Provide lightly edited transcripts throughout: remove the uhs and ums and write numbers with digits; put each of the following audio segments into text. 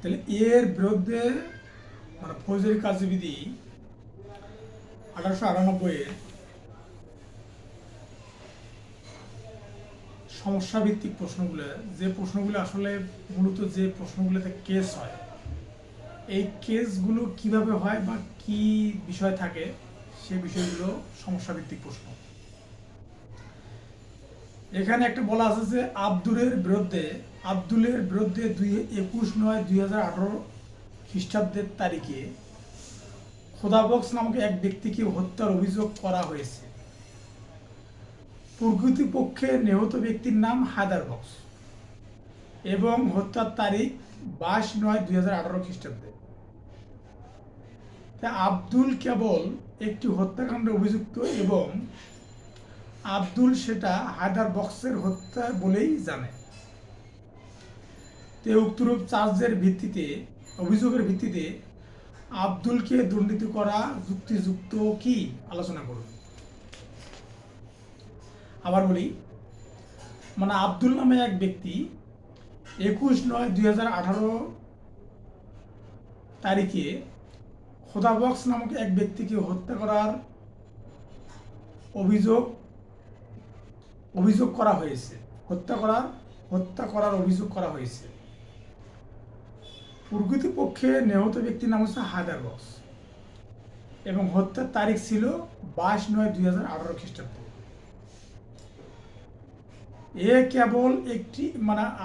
তাহলে এর বিরুদ্ধে মানে ফৌজদারি কার্যবিধি 1898 সমস্যা ভিত্তিক প্রশ্নগুলো, যে প্রশ্নগুলো আসলে মূলত যে প্রশ্নগুলোতে কেস হয়, এই কেসগুলো কিভাবে হয় বা কি বিষয় থাকে সে বিষয়গুলো সমস্যা ভিত্তিক প্রশ্ন। এখানে একটা বলা আছে যে আব্দুলের বিরুদ্ধে 21/9/2018 খ্রিস্টাব্দের তারিখে খোদাবক্স নামক এক ব্যক্তিকে হত্যার অভিযোগ করা হয়েছে। প্রকৃতপক্ষে নিহত ব্যক্তির নাম হায়দার বক্স এবং হত্যার তারিখ 22/9/2018 খ্রিস্টাব্দে। আব্দুল কেবল একটি হত্যাকাণ্ডে অভিযুক্ত এবং আব্দুল সেটা হায়দার বক্সের হত্যা বলেই জানে। উক্তরূপ অভিযোগের ভিত্তিতে আব্দুলকে দণ্ডিত করা যুক্তিযুক্ত কি আলোচনা করুন। আবার বলি, মানে আব্দুল নামে এক ব্যক্তি 21/9/2018 তারিখে খোদাবক্স নামক এক ব্যক্তিকে হত্যা করার অভিযোগ করা হয়েছে। হত্যা করার অভিযোগ করা হয়েছে। প্রকৃতপক্ষে নিহত ব্যক্তির নাম হচ্ছে হায়দার বক্স এবং হত্যার তারিখ ছিল 22/9/2018 খ্রিস্টাব্দ।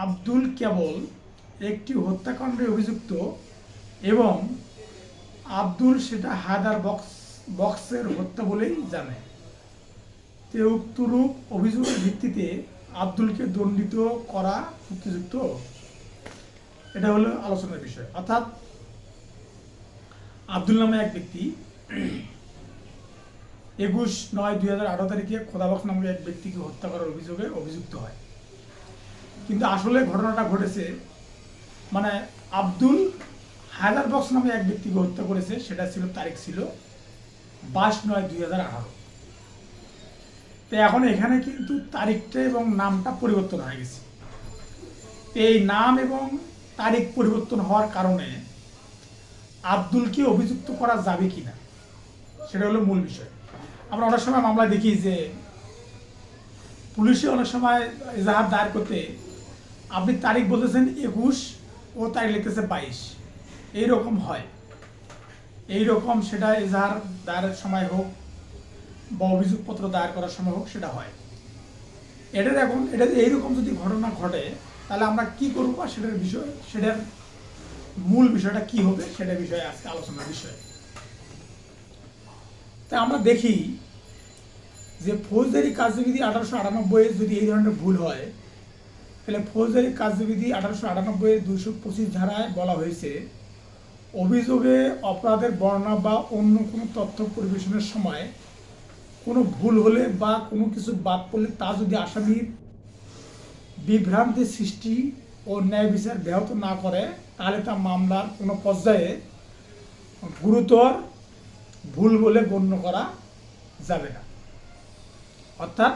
আব্দুল কেবল একটি হত্যাকাণ্ডে অভিযুক্ত এবং আব্দুল সেটা হায়দার বক্সের হত্যা বলেই জানে। উক্তরূপ অভিযোগের ভিত্তিতে আব্দুলকে দণ্ডিত করা যুক্তিযুক্ত, এটা হলো আলোচনার বিষয়। অর্থাৎ আব্দুল নামে এক ব্যক্তি 21/9/2018 তারিখে খোদাবক্স নামক এক ব্যক্তিকে হত্যা করার অভিযোগে অভিযুক্ত হয়। কিন্তু আসলে ঘটনাটা ঘটেছে, মানে আব্দুল হায়দার বক্স নামে এক ব্যক্তিকে হত্যা করেছে, সেটা তারিখ ছিল 22/9/2018। তো এখন এখানে কিন্তু তারিখটা এবং নামটা পরিবর্তন হয়ে গেছে। এই নাম এবং তারিখ পরিবর্তন হওয়ার কারণে আব্দুলকে অভিযুক্ত করা যাবে কিনা সেটা হলো মূল বিষয়। আমরা অনেক সময় মামলা দেখি যে পুলিশে অনেক সময় এজাহার দায়ের করতে আপনি তারিখ বলতেছেন 21 ও তারিখ লিখতেছে 22, এইরকম হয়। এইরকম সেটা এজাহার দায়েরের সময় হোক বা অভিযোগপত্র দায়ের করার সময় হোক, সেটা হয়। এটা এইরকম যদি ঘটনা ঘটে তাহলে আমরা কি করবো বা সেটার মূল বিষয়টা কি হবে সেটা বিষয়ে আজকে আলোচনার বিষয়। তাই আমরা দেখি যে ফৌজদারি কার্যবিধি 1898 যদি এই ধরনের ভুল হয়, তাহলে ফৌজদারি কার্যবিধি 1898 225 ধারায় বলা হয়েছে, অভিযোগে অপরাধের বর্ণনা বা অন্য কোনো তথ্য পরিবেশনের সময় কোনো ভুল হলে বা কোনো কিছু বাদ পড়লে তা যদি আসামির বিভ্রান্তি সৃষ্টি ও ন্যায় বিচার ব্যাহত না করে, তাহলে তা মামলার কোনো পর্যায়ে গুরুতর ভুল বলে গণ্য করা যাবে না। অর্থাৎ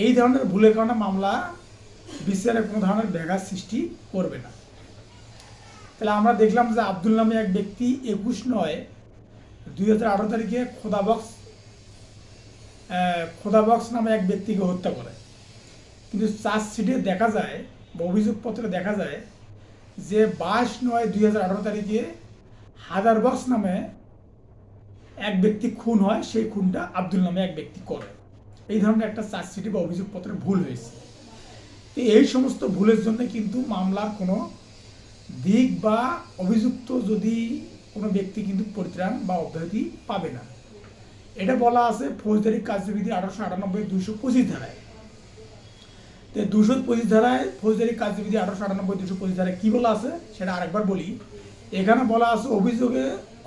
এই ধরনের ভুলের কারণে মামলা বিচারে কোনো ধরনের ব্যাঘাত সৃষ্টি করবে না। তাহলে আমরা দেখলাম যে আব্দুল নামে এক ব্যক্তি 21/9/2018 তারিখে খোদাবক্স নামে এক ব্যক্তিকে হত্যা করে। কিন্তু চার্জশিটে দেখা যায় বা অভিযোগপত্রে দেখা যায় যে 22/9/2018 তারিখে হায়দার বক্স নামে এক ব্যক্তি খুন হয়, সেই খুনটা আব্দুল নামে এক ব্যক্তি করে। এই ধরনের একটা চার্জশিটে বা অভিযোগপত্রে ভুল হয়েছে। তো এই সমস্ত ভুলের জন্য কিন্তু মামলার কোনো দিক বা অভিযুক্ত যদি কোনো ব্যক্তি কিন্তু পরিত্রাণ বা অব্যাহতি পাবে না। এটা বলা আছে ফৌজদারি কার্যবিধি 1898 225 ধারায়। তো 225 ধারায় ফৌজদারি কার্যবিধি 1898 225 ধারায় কি বলা আছে সেটা আরেকবার বলি। এখানে বলা আছে, অভিযোগে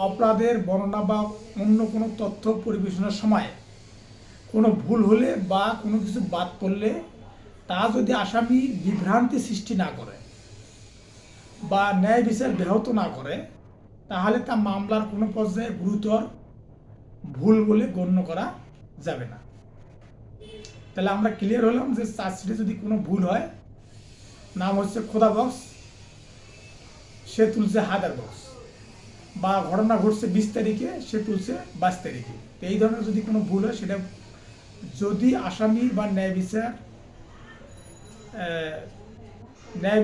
অপরাধের বর্ণনা বা অন্য কোনো তথ্য পরিবেশনের সময় কোনো ভুল হলে বা কোনো কিছু বাদ পড়লে তা যদি আসামি বিভ্রান্তি সৃষ্টি না করে বা ন্যায় বিচার ব্যাহত না করে, তাহলে তা মামলার কোনো পর্যায়ে গুরুতর ভুল বলে গণ্য করা যাবে না। তাহলে আমরা ক্লিয়ার হলাম যে চার্জশিটে যদি কোনো ভুল হয়, নাম হচ্ছে খোদাবক্স সে তুলছে হাদার বক্স, বা ঘটনা ঘটছে 20 তারিখে, সে তুলছে 22 তারিখে। তো এই ধরনের যদি কোনো ভুল হয়, সেটা যদি আসামি বা ন্যায়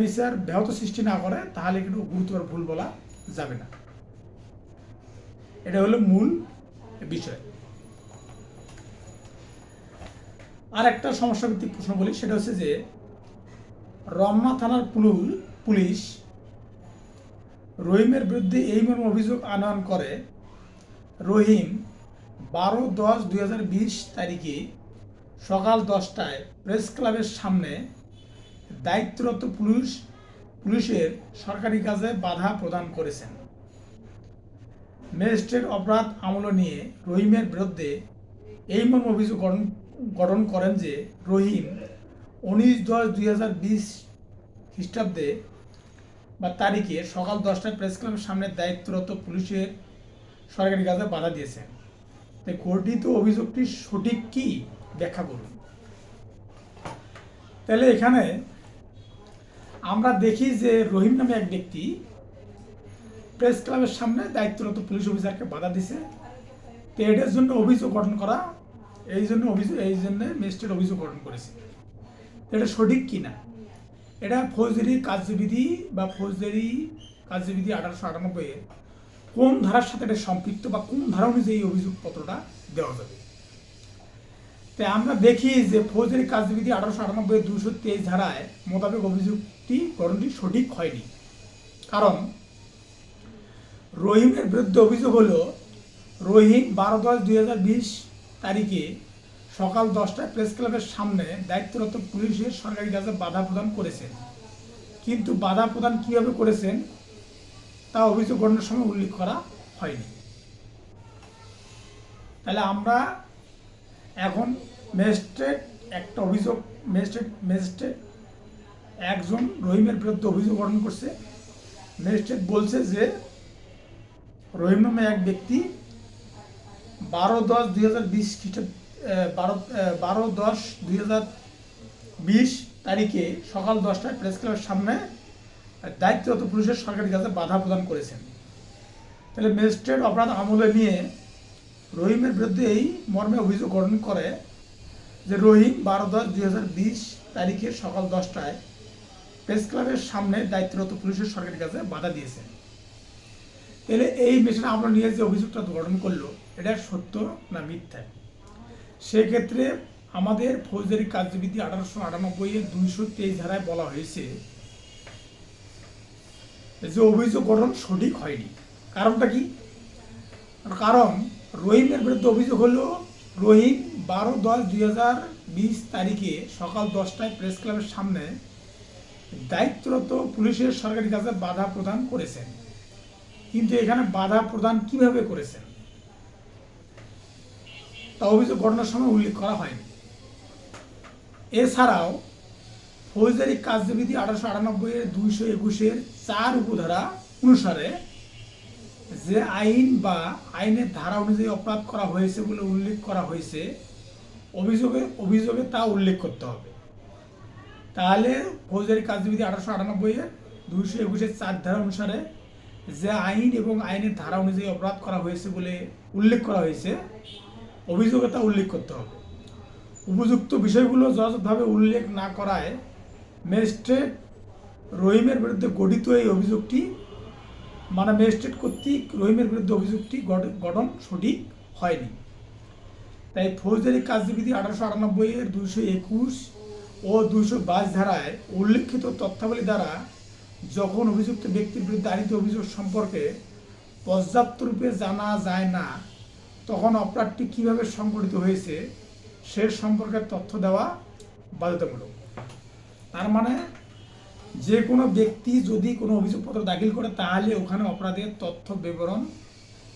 বিচার ব্যাহত সৃষ্টি না করে, তাহলে কিন্তু গুরুতর ভুল বলা যাবে না। এটা হলো মূল বিষয়। আর একটা সমস্যা ভিত্তিক প্রশ্ন বলি, সেটা হচ্ছে যে রমনা থানার পুলিশ রহিমের বিরুদ্ধে এই মর্মে অভিযোগ আনয়ন করে, রহিম 12/10/2020 তারিখে সকাল 10টায় প্রেস ক্লাবের সামনে দায়িত্বরত পুলিশের সরকারি কাজে বাধা প্রদান করেছেন। ম্যাজিস্ট্রেট অপরাধ আমলে নিয়ে রহিমের বিরুদ্ধে এই মর্মে অভিযোগ গঠন করেন যে রহিম 19/10/2020 খ্রিস্টাব্দে বা তারিখে সকাল 10টায় প্রেস ক্লাবের সামনে দায়িত্বরত পুলিশের সরকারি কাজে বাধা দিয়েছেন। তাই গঠিত অভিযোগটি সঠিক কি ব্যাখ্যা করুন। তাহলে এখানে আমরা দেখি যে রহিম নামে এক ব্যক্তি প্রেস ক্লাবের সামনে দায়িত্বরত পুলিশ অফিসারকে বাধা দিছে। তো এটার জন্য অভিযোগ গঠন করা, এই জন্য ম্যাজিস্ট্রেট অভিযোগ গঠন করেছে। এটা সঠিক কি না, এটা ফৌজদারি কার্যবিধি 1898 এর কোন ধারার সাথে এটা সম্পৃক্ত, বা কোন ধারা অনুযায়ী এই অভিযোগপত্রটা দেওয়া যাবে। তাই আমরা দেখি যে ফৌজদারি কার্যবিধি 1898 এর 223 ধারায় মোতাবেক গঠনটি সঠিক হয়নি। কারণ রহিমের বিরুদ্ধে অভিযোগ হলো রহিম 12/10/2020 তারিখে সকাল 10টায় প্রেস ক্লাবের সামনে দায়িত্বরত পুলিশের সরকারি কাজে বাধা প্রদান করেছেন। কিন্তু বাধা প্রদান কিভাবে করেছেন তা অভিযোগ গঠনের সময় উল্লেখ করা হয়নি। তাহলে আমরা এখন ম্যাজিস্ট্রেট একজন রহিমের বিরুদ্ধে অভিযোগ গঠন করছে। ম্যাজিস্ট্রেট বলছে যে রহিম নামে এক ব্যক্তি 12/10/2020 তারিখে সকাল 10টায় প্রেস ক্লাবের সামনে দায়িত্বরত পুলিশের সরকারি কাজে বাধা প্রদান করেছেন। তাহলে ম্যাজিস্ট্রেট অপরাধ আমলে নিয়ে রহিমের বিরুদ্ধে এই মর্মে অভিযোগ গঠন করে যে রহিম 12/10/2020 তারিখে সকাল 10টায় প্রেস ক্লাবের সামনে দায়িত্বরত পুলিশের সরকারি কাজে বাধা দিয়েছেন। তাহলে এই মেশিন আমরা নিয়ে যে অভিযোগটা গঠন করলো, এটা সত্য না মিথ্যা, সেক্ষেত্রে আমাদের ফৌজদারি কার্যবিধি 1898 এর 223 ধারায় বলা হয়েছে যে অভিযোগ গঠন সঠিক হয়নি। কারণটা কি? কারণ রহিমের বিরুদ্ধে অভিযোগ হলো রহিম 12/10/2020 তারিখে সকাল 10টায় প্রেস ক্লাবের সামনে দায়িত্বরত পুলিশের সরকারি কাজে বাধা প্রদান করেছেন। কিন্তু এখানে বাধা প্রদান কিভাবে করেছেন তা অভিযোগ গঠনের সময় উল্লেখ করা হয়নি। এছাড়াও ফৌজদারি কার্যবিধি 1898 এর 221 এর 4 উপধারা অনুসারে যে আইন বা আইনের ধারা অনুযায়ী অপরাধ করা হয়েছে বলে উল্লেখ করা হয়েছে, অভিযোগে তা উল্লেখ করতে হবে। তাহলে ফৌজদারি কার্যবিধি 1898 এর 221 এর 4 ধারা অনুসারে যে আইন এবং আইনের ধারা অনুযায়ী অপরাধ করা হয়েছে বলে উল্লেখ করা হয়েছে, অভিযোগে তা উল্লেখ করতে হবে। উপযুক্ত বিষয়গুলো যথাযথভাবে উল্লেখ না করায় ম্যাজিস্ট্রেট রহিমের বিরুদ্ধে গঠিত এই অভিযোগটি, ম্যাজিস্ট্রেট কর্তৃক রহিমের বিরুদ্ধে অভিযোগটি গঠন সঠিক হয়নি। তাই ফৌজদারি কার্যবিধি 1898 এর 221 ও 222 ধারায় উল্লেখিত তথ্যাবলী দ্বারা যখন অভিযুক্ত ব্যক্তির বিরুদ্ধে আনিত অভিযোগ সম্পর্কে পর্যাপ্ত রূপে জানা যায় না, তখন অপরাধটি কিভাবে সংঘটিত হয়েছে সে সম্পর্কে তথ্য দেওয়া বাধ্যতামূলক। তার মানে যে কোনো ব্যক্তি যদি কোনো অভিযোগপত্র দাখিল করে, তাহলে ওখানে অপরাধের তথ্য বিবরণ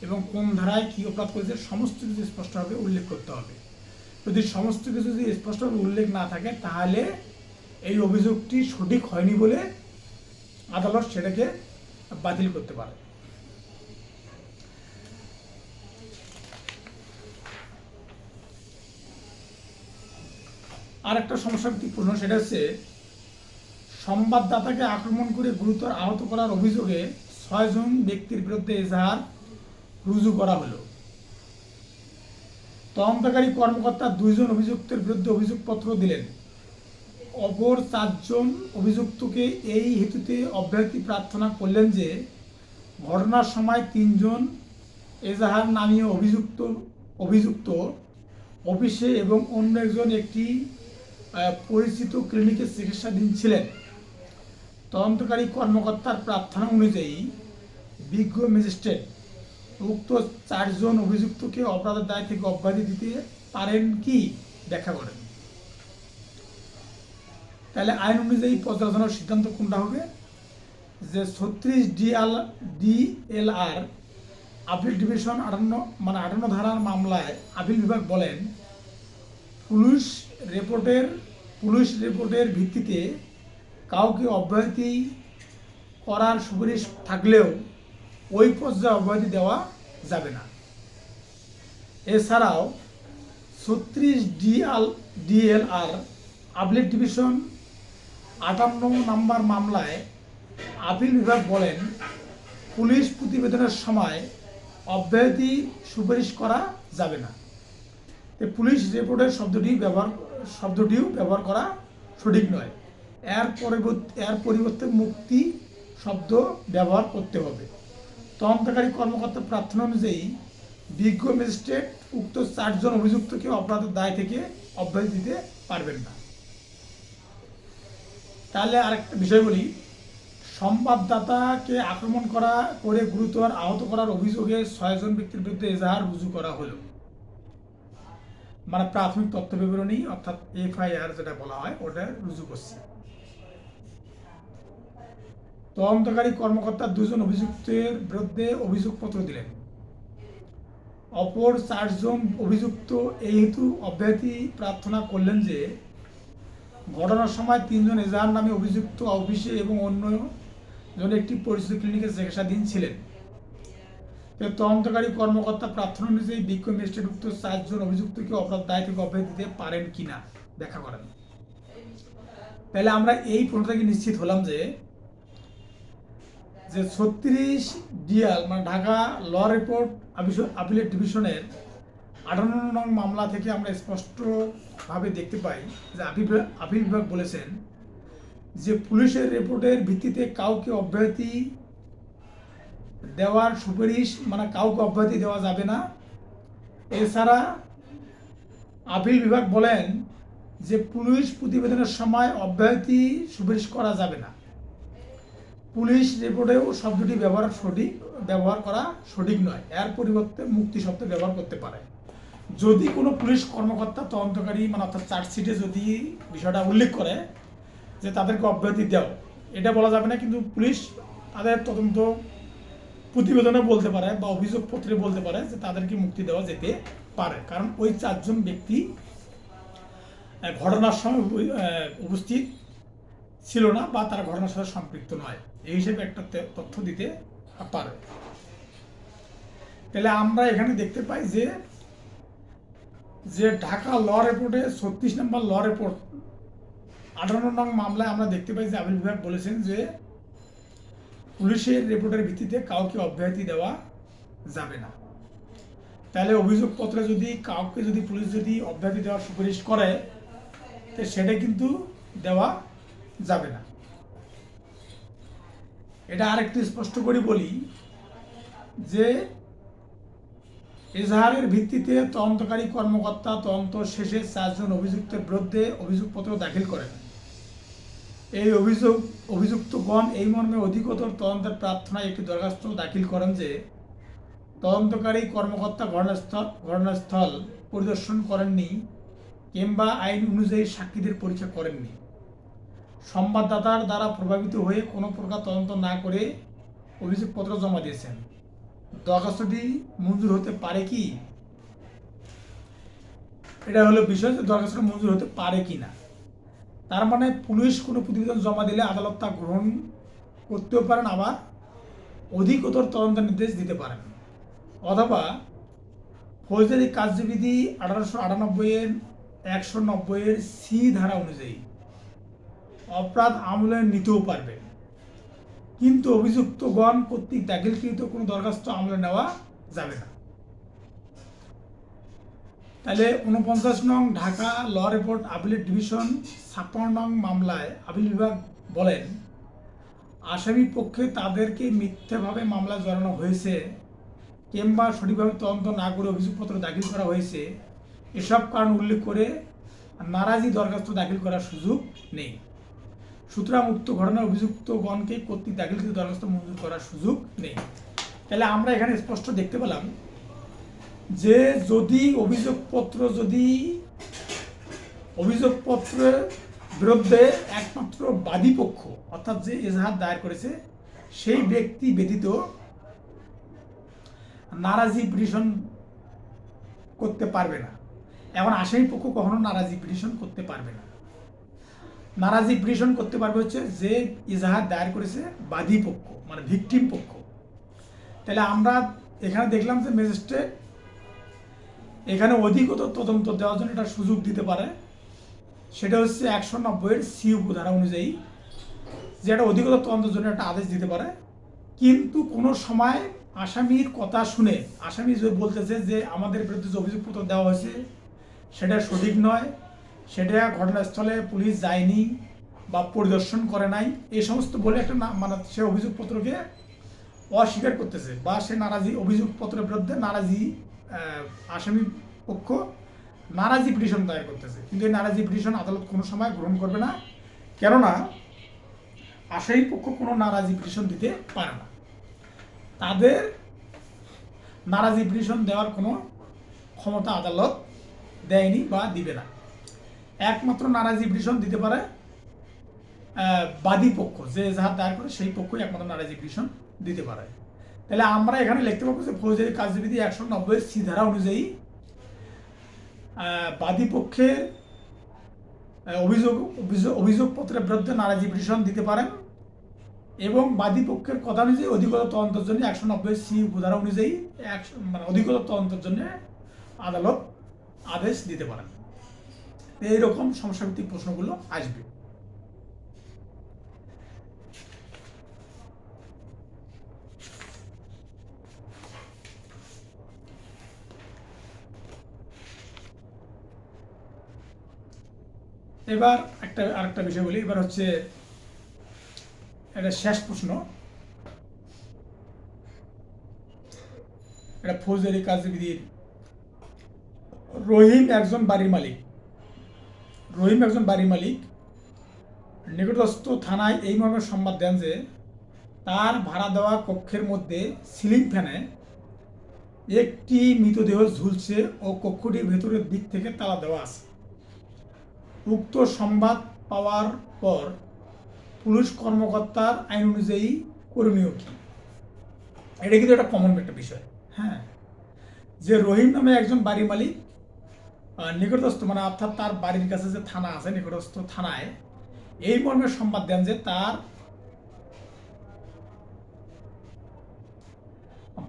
এবং কোন ধারায় কী অপরাধ করেছে সমস্ত কিছু স্পষ্টভাবে উল্লেখ করতে হবে। যদি সমস্ত কিছু যদি স্পষ্টভাবে উল্লেখ না থাকে, তাহলে এই অভিযোগটি সঠিক হয়নি বলে আদালত সেটাকে বাতিল করতে পারে। আর একটা সমস্যাভিত্তিক প্রশ্ন, সেটা হচ্ছে সংবাদদাতাকে আক্রমণ করে গুরুতর আহত করার অভিযোগে 6 জন ব্যক্তির বিরুদ্ধে এজাহার রুজু করা হলো। তদন্তকারী কর্মকর্তা 2 জন অভিযুক্তের বিরুদ্ধে অভিযোগপত্র দিলেন। অপর 4 জন অভিযুক্তকে এই হেতুতে অব্যাহতি প্রার্থনা করলেন যে ঘটনার সময় 3 জন এজাহার নামীয় অভিযুক্ত অফিসে এবং অন্য একজন একটি পরিচিত ক্লিনিকে চিকিৎসাধীন ছিলেন। তদন্তকারী কর্মকর্তার প্রার্থনা অনুযায়ী বিজ্ঞ ম্যাজিস্ট্রেট উক্ত 4 জন অভিযুক্তকে অপরাধের দায় থেকে অব্যাহতি দিতে পারেন কি ব্যাখ্যা করেন। তাহলে আইন অনুযায়ী পর্যালোচনার সিদ্ধান্ত কোনটা হবে, যে 36 DLR আপিল ডিভিশন 58 ধারার মামলায় আপিল বিভাগ বলেন, পুলিশ রিপোর্টের ভিত্তিতে কাউকে অব্যাহতি করার সুপারিশ থাকলেও ওই পর্যায়ে অব্যাহতি দেওয়া যাবে না। এছাড়াও 36 DLR আপিল ডিভিশন 58 নম্বর মামলায় আপিল বিভাগ বলেন, পুলিশ প্রতিবেদনের সময় অব্যাহতি সুপারিশ করা যাবে না। পুলিশ রিপোর্টের শব্দটিও ব্যবহার করা সঠিক নয়, এর পরিবর্তে মুক্তি শব্দ ব্যবহার করতে হবে। তদন্তকারী কর্মকর্তা প্রার্থনা অনুযায়ী বিজ্ঞ ম্যাজিস্ট্রেট উক্ত 4 জন অভিযুক্তকে অপরাধের দায় থেকে অব্যাহতি দিতে পারবেন না। তাহলে আরেকটা বিষয় বলি, সংবাদদাতাকে আক্রমণ করে গুরুতর আহত করার অভিযোগে 6 জন ব্যক্তির বিরুদ্ধে এজাহার রুজু করা হলো। মানে প্রাথমিক তথ্য বিবরণী অর্থাৎ FIR যেটা বলা হয় ওটা রুজু করছে। তদন্তকারী কর্মকর্তা 2 জন অভিযুক্তের বিরুদ্ধে অভিযোগপত্র দিলেন। অপর 4 জন অভিযুক্ত এই হেতু অব্যাহতি প্রার্থনা করলেন যে ঘটনার সময় 3 জন এজাহার নামে অভিযুক্ত অফিসে এবং অন্য জন একটি পরিচিত ক্লিনিকে চিকিৎসাধীন ছিলেন। তদন্তকারী কর্মকর্তা প্রার্থনা অনুযায়ী বিজ্ঞ ম্যাজিস্ট্রেট উক্ত 4 জন অভিযুক্তকে অপরাধ দায় থেকে অব্যাহতি দিতে পারেন কিনা ব্যাখ্যা করেন। তাহলে আমরা এই প্রশ্ন থেকে নিশ্চিত হলাম যে 36 DL মানে ঢাকা ল রিপোর্ট আপিলেট ডিভিশনের 58 নং মামলা থেকে আমরা স্পষ্টভাবে দেখতে পাই যে আপিল বিভাগ বলেছেন যে পুলিশের রিপোর্টের ভিত্তিতে কাউকে অব্যাহতি দেওয়ার সুপারিশ কাউকে অব্যাহতি দেওয়া যাবে না। এছাড়া আপিল বিভাগ বলেন যে পুলিশ প্রতিবেদনের সময় অব্যাহতি সুপারিশ করা যাবে না। পুলিশ রিপোর্টেও শব্দটি ব্যবহার করা সঠিক নয়, এর পরিবর্তে মুক্তি শব্দ ব্যবহার করতে পারে। যদি কোনো পুলিশ কর্মকর্তা তদন্তকারী অর্থাৎ চার্জশিটে যদি বিষয়টা উল্লেখ করে যে তাদেরকে অব্যাহতি দাও, এটা বলা যাবে না, কিন্তু পুলিশ তাদের তদন্ত প্রতিবেদনে বলতে পারে বা অভিযোগপত্রে বলতে পারে যে তাদেরকে মুক্তি দেওয়া যেতে পারে, কারণ ওই 4 জন ব্যক্তি ঘটনার সময় উপস্থিত ছিল না বা তারা ঘটনার সাথে সম্পৃক্ত নয়, এই হিসেবে একটা তথ্য দিতে পারে। তাহলে আমরা এখানে দেখতে পাই যে ঢাকা ল রিপোর্টে 36 নম্বর ল রিপোর্ট 58 নং মামলায় আমরা দেখতে পাই যে আপিল বিভাগ বলেছেন যে পুলিশের রিপোর্টের ভিত্তিতে কাউকে অব্যাহতি দেওয়া যাবে না। তাহলে অভিযোগপত্রে কাউকে পুলিশ অব্যাহতি দেওয়ার সুপারিশ করে তো সেটা কিন্তু দেওয়া যাবে না। এটা আরেকটু স্পষ্ট করে বলি যে এজাহারের ভিত্তিতে তদন্তকারী কর্মকর্তা তদন্ত শেষে 4 জন অভিযুক্তের বিরুদ্ধে অভিযোগপত্র দাখিল করেন। এই অভিযুক্তগণ এই মর্মে অধিকতর তদন্তের প্রার্থনায় একটি দরখাস্ত দাখিল করেন যে তদন্তকারী কর্মকর্তা ঘটনাস্থল পরিদর্শন করেননি কিংবা আইন অনুযায়ী সাক্ষীদের পরীক্ষা করেননি, সংবাদদাতার দ্বারা প্রভাবিত হয়ে কোনো প্রকার তদন্ত না করে অভিযোগপত্র জমা দিয়েছেন। দরখাস্তটি মঞ্জুর হতে পারে কি, এটা হলো বিষয় যে দরখাস্তটা মঞ্জুর হতে পারে কি না। তার মানে পুলিশ কোনো প্রতিবেদন জমা দিলে আদালত তা গ্রহণ করতেও পারেন, আবার অধিকতর তদন্তের নির্দেশ দিতে পারেন, অথবা ফৌজদারি কার্যবিধি 1898 এর 190 এর C ধারা অনুযায়ী অপরাধ আমলে নিতেও পারবে, কিন্তু অভিযুক্তগণ কর্তৃক দাখিলকৃত কোনো দরখাস্ত আমলে নেওয়া যাবে না। তাহলে 49 নং ঢাকা ল রিপোর্ট আপিলেট ডিভিশন 56 নং মামলায় আপিল বিভাগ বলেন, আসামি পক্ষে তাদেরকে মিথ্যাভাবে মামলা জড়ানো হয়েছে কিংবা সঠিকভাবে তদন্ত না করে অভিযোগপত্র দাখিল করা হয়েছে, এসব কারণ উল্লেখ করে নারাজি দরখাস্ত দাখিল করার সুযোগ নেই। সুতরাং উক্ত ঘটনার অভিযুক্তগণকে কর্তৃক দাখিলকৃত দরখাস্ত মঞ্জুর করার সুযোগ নেই। তাহলে আমরা এখানে স্পষ্ট দেখতে পেলাম যে যদি অভিযোগপত্রের বিরুদ্ধে একমাত্র বাদী পক্ষ অর্থাৎ যে এজাহার দায়ের করেছে সেই ব্যক্তি ব্যতীত নারাজি পিটিশন করতে পারবে না। এখন আসামি পক্ষ কখনো নারাজি পিটিশন করতে পারবে না। নারাজি পিটিশন করতে পারবে হচ্ছে যে এজাহার দায়ের করেছে বাদী পক্ষ, মানে ভিকটিম পক্ষ। তাহলে আমরা এখানে দেখলাম যে ম্যাজিস্ট্রেট এখানে অধিকতর তদন্ত দেওয়ার জন্য একটা সুযোগ দিতে পারে, সেটা হচ্ছে 190-এর সি উপধারা অনুযায়ী, যে একটা অধিকতর তদন্তের জন্য একটা আদেশ দিতে পারে। কিন্তু কোনো সময় আসামির কথা শুনে আসামি যে বলতেছে যে আমাদের বিরুদ্ধে যে অভিযোগপত্র দেওয়া হয়েছে সেটা সঠিক নয়, সেটা ঘটনাস্থলে পুলিশ যায়নি বা পরিদর্শন করে নাই, এই সমস্ত বলে একটা মানে সে অভিযোগপত্রকে অস্বীকার করতেছে বা সে নারাজি অভিযোগপত্রের বিরুদ্ধে নারাজি আসামি পক্ষ নারাজি পিটিশন দায়ের করতেছে। কিন্তু এই নারাজি পিটিশন আদালত কোনো সময় গ্রহণ করবে না, কেননা আসামি পক্ষ কোনো নারাজি পিটিশন দিতে পারে না। তাদের নারাজি পিটিশন দেওয়ার কোনো ক্ষমতা আদালত দেয়নি বা দিবে না। একমাত্র নারাজি পিটিশন দিতে পারে বাদী পক্ষ, যে এজাহার দায়ের করে সেই পক্ষই একমাত্র নারাজি পিটিশন দিতে পারে। তাহলে আমরা এখানে লিখতে পারবো যে ফৌজদারি কার্যবিধি 190-এর সি ধারা অনুযায়ী বাদী পক্ষের অভিযোগপত্রের বিরুদ্ধে নারাজি পিটিশন দিতে পারেন এবং বাদী পক্ষের কথা অনুযায়ী অধিকতর তদন্তের জন্য 190-এর সি উপধারা অনুযায়ী মানে অধিকতর তদন্তের জন্য আদালত আদেশ দিতে পারেন। এইরকম সমস্যাভিত্তিক প্রশ্নগুলো আসবে। এবার আরেকটা বিষয় বলি, এবার হচ্ছে এটা শেষ প্রশ্ন। এটা ফৌজদারি কার্যবিধির রহিম একজন বাড়ির মালিক নিকটস্থ থানায় এই মর্মে সংবাদ দেন যে তার ভাড়া দেওয়া কক্ষের মধ্যে সিলিং ফ্যানে একটি মৃতদেহ ঝুলছে ও কক্ষটির ভেতরের দিক থেকে তালা দেওয়া আছে। উক্ত সংবাদ পাওয়ার পর পুলিশ কর্মকর্তার আইন অনুযায়ী করণীয় কি? এটা কিন্তু একটা কমন একটা বিষয়। হ্যাঁ, যে রহিম নামে একজন বাড়ির মালিক নিকটস্থ মানে অর্থাৎ তার বাড়ির কাছে যে থানা আছে নিকটস্থ থানায় এই মর্মে সংবাদ দেন যে তার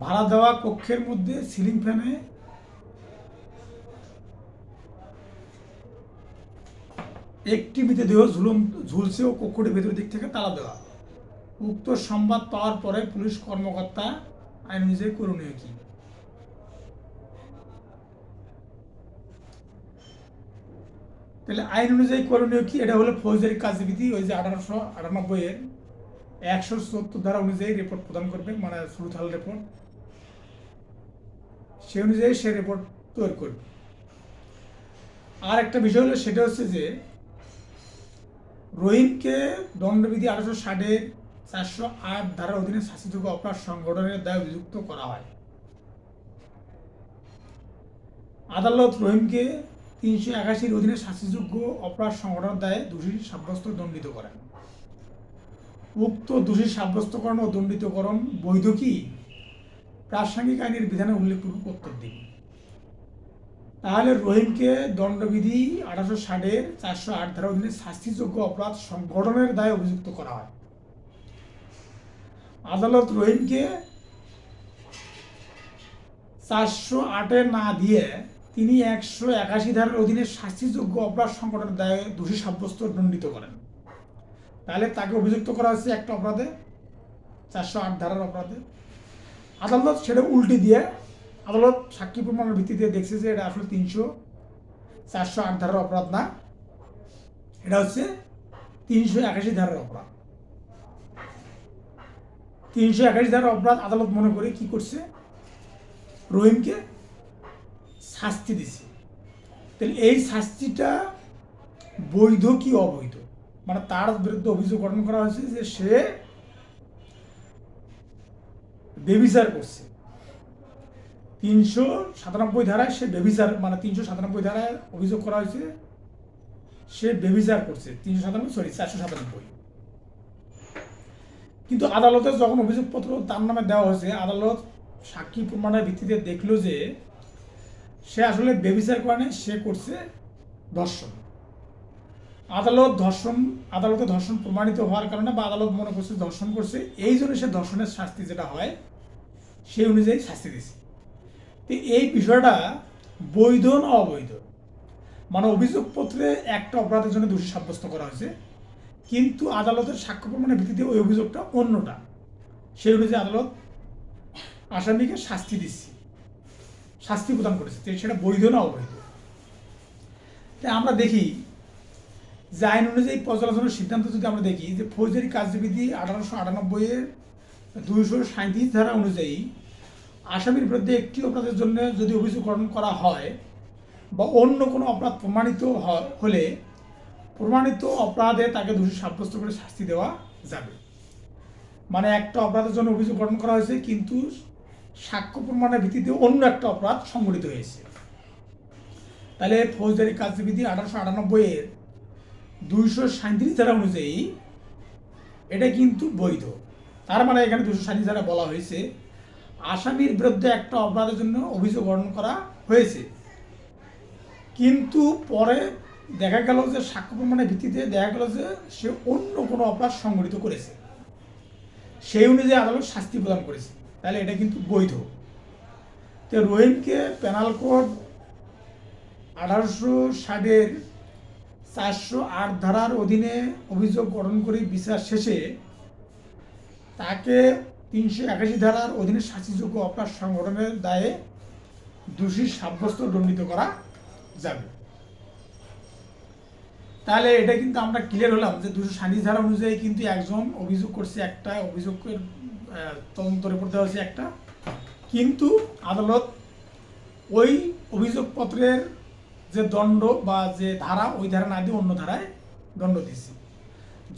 ভাড়া দেওয়া কক্ষের মধ্যে সিলিং ফ্যানে একটি মৃতদেহ ঝুলছে ও কক্ষটির ভেতরের দিক থেকে তালা দেওয়া। উক্ত সংবাদ পাওয়ার পরে পুলিশ কর্মকর্তা আইন অনুযায়ী করণীয় কি? তাহলে আইন অনুযায়ী করণীয় কি? এটা হলো ফৌজদারি কার্যবিধি ওই যে 1898-এর 174 ধারা অনুযায়ী রিপোর্ট প্রদান করবে, মানে সুরুথাল রিপোর্ট, সে অনুযায়ী সে রিপোর্ট তৈরি করবে। আর একটা বিষয় হলো সেটা হচ্ছে যে রহিমকে দণ্ডবিধি 1860-এর 408 ধারার অধীনে শাস্তিযোগ্য অপরাধ সংগঠনের দায়ে অভিযুক্ত করা হয়। আদালত রহিমকে 381-র অধীনে শাস্তিযোগ্য অপরাধ সংগঠনের দায়ে দোষী সাব্যস্ত দণ্ডিত করেন। উক্ত দোষী সাব্যস্তকরণ ও দণ্ডিতকরণ বৈধ কি? প্রাসঙ্গিক আইনের বিধানে উল্লেখপূর্বক উত্তর দিন। তাহলে রহিমকে দণ্ডবিধি 1860-এর 408 ধারার অধীনে শাস্তিযোগ্য অপরাধ সংগঠনের দায়ে অভিযুক্ত করা হয়। আদালত রহিমকে 408-এ না দিয়ে তিনি 181 ধারার অধীনে শাস্তিযোগ্য অপরাধ সংগঠনের দায়ে দোষী সাব্যস্ত দণ্ডিত করেন। তাহলে তাকে অভিযুক্ত করা হয়েছে একটা অপরাধে, 408 ধারার অপরাধে। আদালত সেটা উল্টে দিয়ে আদালত সাক্ষী প্রমাণের ভিত্তিতে দেখছে যে এটা আসলে 408 ধারার অপরাধ না, এটা হচ্ছে 381 ধারার অপরাধ। 381 ধারার অপরাধ আদালত মনে করে কি করছে, রহিমকে শাস্তি দিছে। তাহলে এই শাস্তিটা বৈধ কি অবৈধ, মানে তার বিরুদ্ধে অভিযোগ গঠন করা হয়েছে যে সে বেবিচার করছে। 397 ধারায় সে বেবিচার, মানে 397 ধারায় অভিযোগ করা হয়েছে সে বেবিচার করছে। 497। কিন্তু আদালতে যখন অভিযোগপত্র তার নামে দেওয়া হয়েছে, আদালত সাক্ষী প্রমাণের ভিত্তিতে দেখলো যে সে আসলে বেবিচার করে না, সে করছে ধর্ষণ। আদালতে ধর্ষণ প্রমাণিত হওয়ার কারণে বা আদালত মনে করছে ধর্ষণ করছে, এই জন্য সে ধর্ষণের শাস্তি যেটা হয় সেই অনুযায়ী শাস্তি দিচ্ছে। তো এই বিষয়টা বৈধ না অবৈধ, মানে অভিযোগপত্রে একটা অপরাধের জন্য দোষী সাব্যস্ত করা হয়েছে, কিন্তু আদালতের সাক্ষ্য প্রমাণের ভিত্তিতে ওই অভিযোগটা অন্যটা, সেই অনুযায়ী আদালত আসামিকে শাস্তি প্রদান করেছে, সেটা বৈধ না অবৈধ। তাই আমরা দেখি যে আইন অনুযায়ী পর্যালোচনার সিদ্ধান্ত যদি আমরা দেখি যে ফৌজদারি কার্যবিধি 1898 237 ধারা অনুযায়ী আসামির বিরুদ্ধে একটি অপরাধের জন্য যদি অভিযোগ গঠন করা হয় বা অন্য কোনো অপরাধ প্রমাণিত হলে প্রমাণিত অপরাধে তাকে দোষী সাব্যস্ত করে শাস্তি দেওয়া যাবে। মানে একটা অপরাধের জন্য অভিযোগ গঠন করা হয়েছে, কিন্তু সাক্ষ্য প্রমাণের ভিত্তিতে অন্য একটা অপরাধ সংঘটিত হয়েছে, তাহলে ফৌজদারি কার্যবিধি 1898 237 ধারা অনুযায়ী এটা কিন্তু বৈধ। তার মানে এখানে 237 ধারা বলা হয়েছে আসামির বিরুদ্ধে একটা অপরাধের জন্য অভিযোগ গঠন করা হয়েছে, কিন্তু পরে দেখা গেল যে সাক্ষ্য প্রমাণের ভিত্তিতে দেখা গেল যে সে অন্য কোনো অপরাধ সংঘটিত করেছে, সেই অনুযায়ী আদালত শাস্তি প্রদান করেছে, তাহলে এটা কিন্তু বৈধ। তো রহিমকে পেনাল কোড 1860 408 ধারার অধীনে অভিযোগ গঠন করে বিচার শেষে তাকে 381 ধারার অধীনে শাস্তিযোগ্য অপরাধ সংগঠনের দায়ে দোষী সাব্যস্ত দণ্ডিত করা যাবে। তাহলে এটা কিন্তু আমরা ক্লিয়ার হলাম যে 237 ধারা অনুযায়ী কিন্তু একজন অভিযোগ করছে, একটা অভিযোগের তদন্ত রিপোর্ট দেওয়া হয়েছে একটা, কিন্তু আদালত ওই অভিযোগপত্রের যে দণ্ড বা যে ধারা ওই ধারা না দিয়ে অন্য ধারায় দণ্ড দিচ্ছে।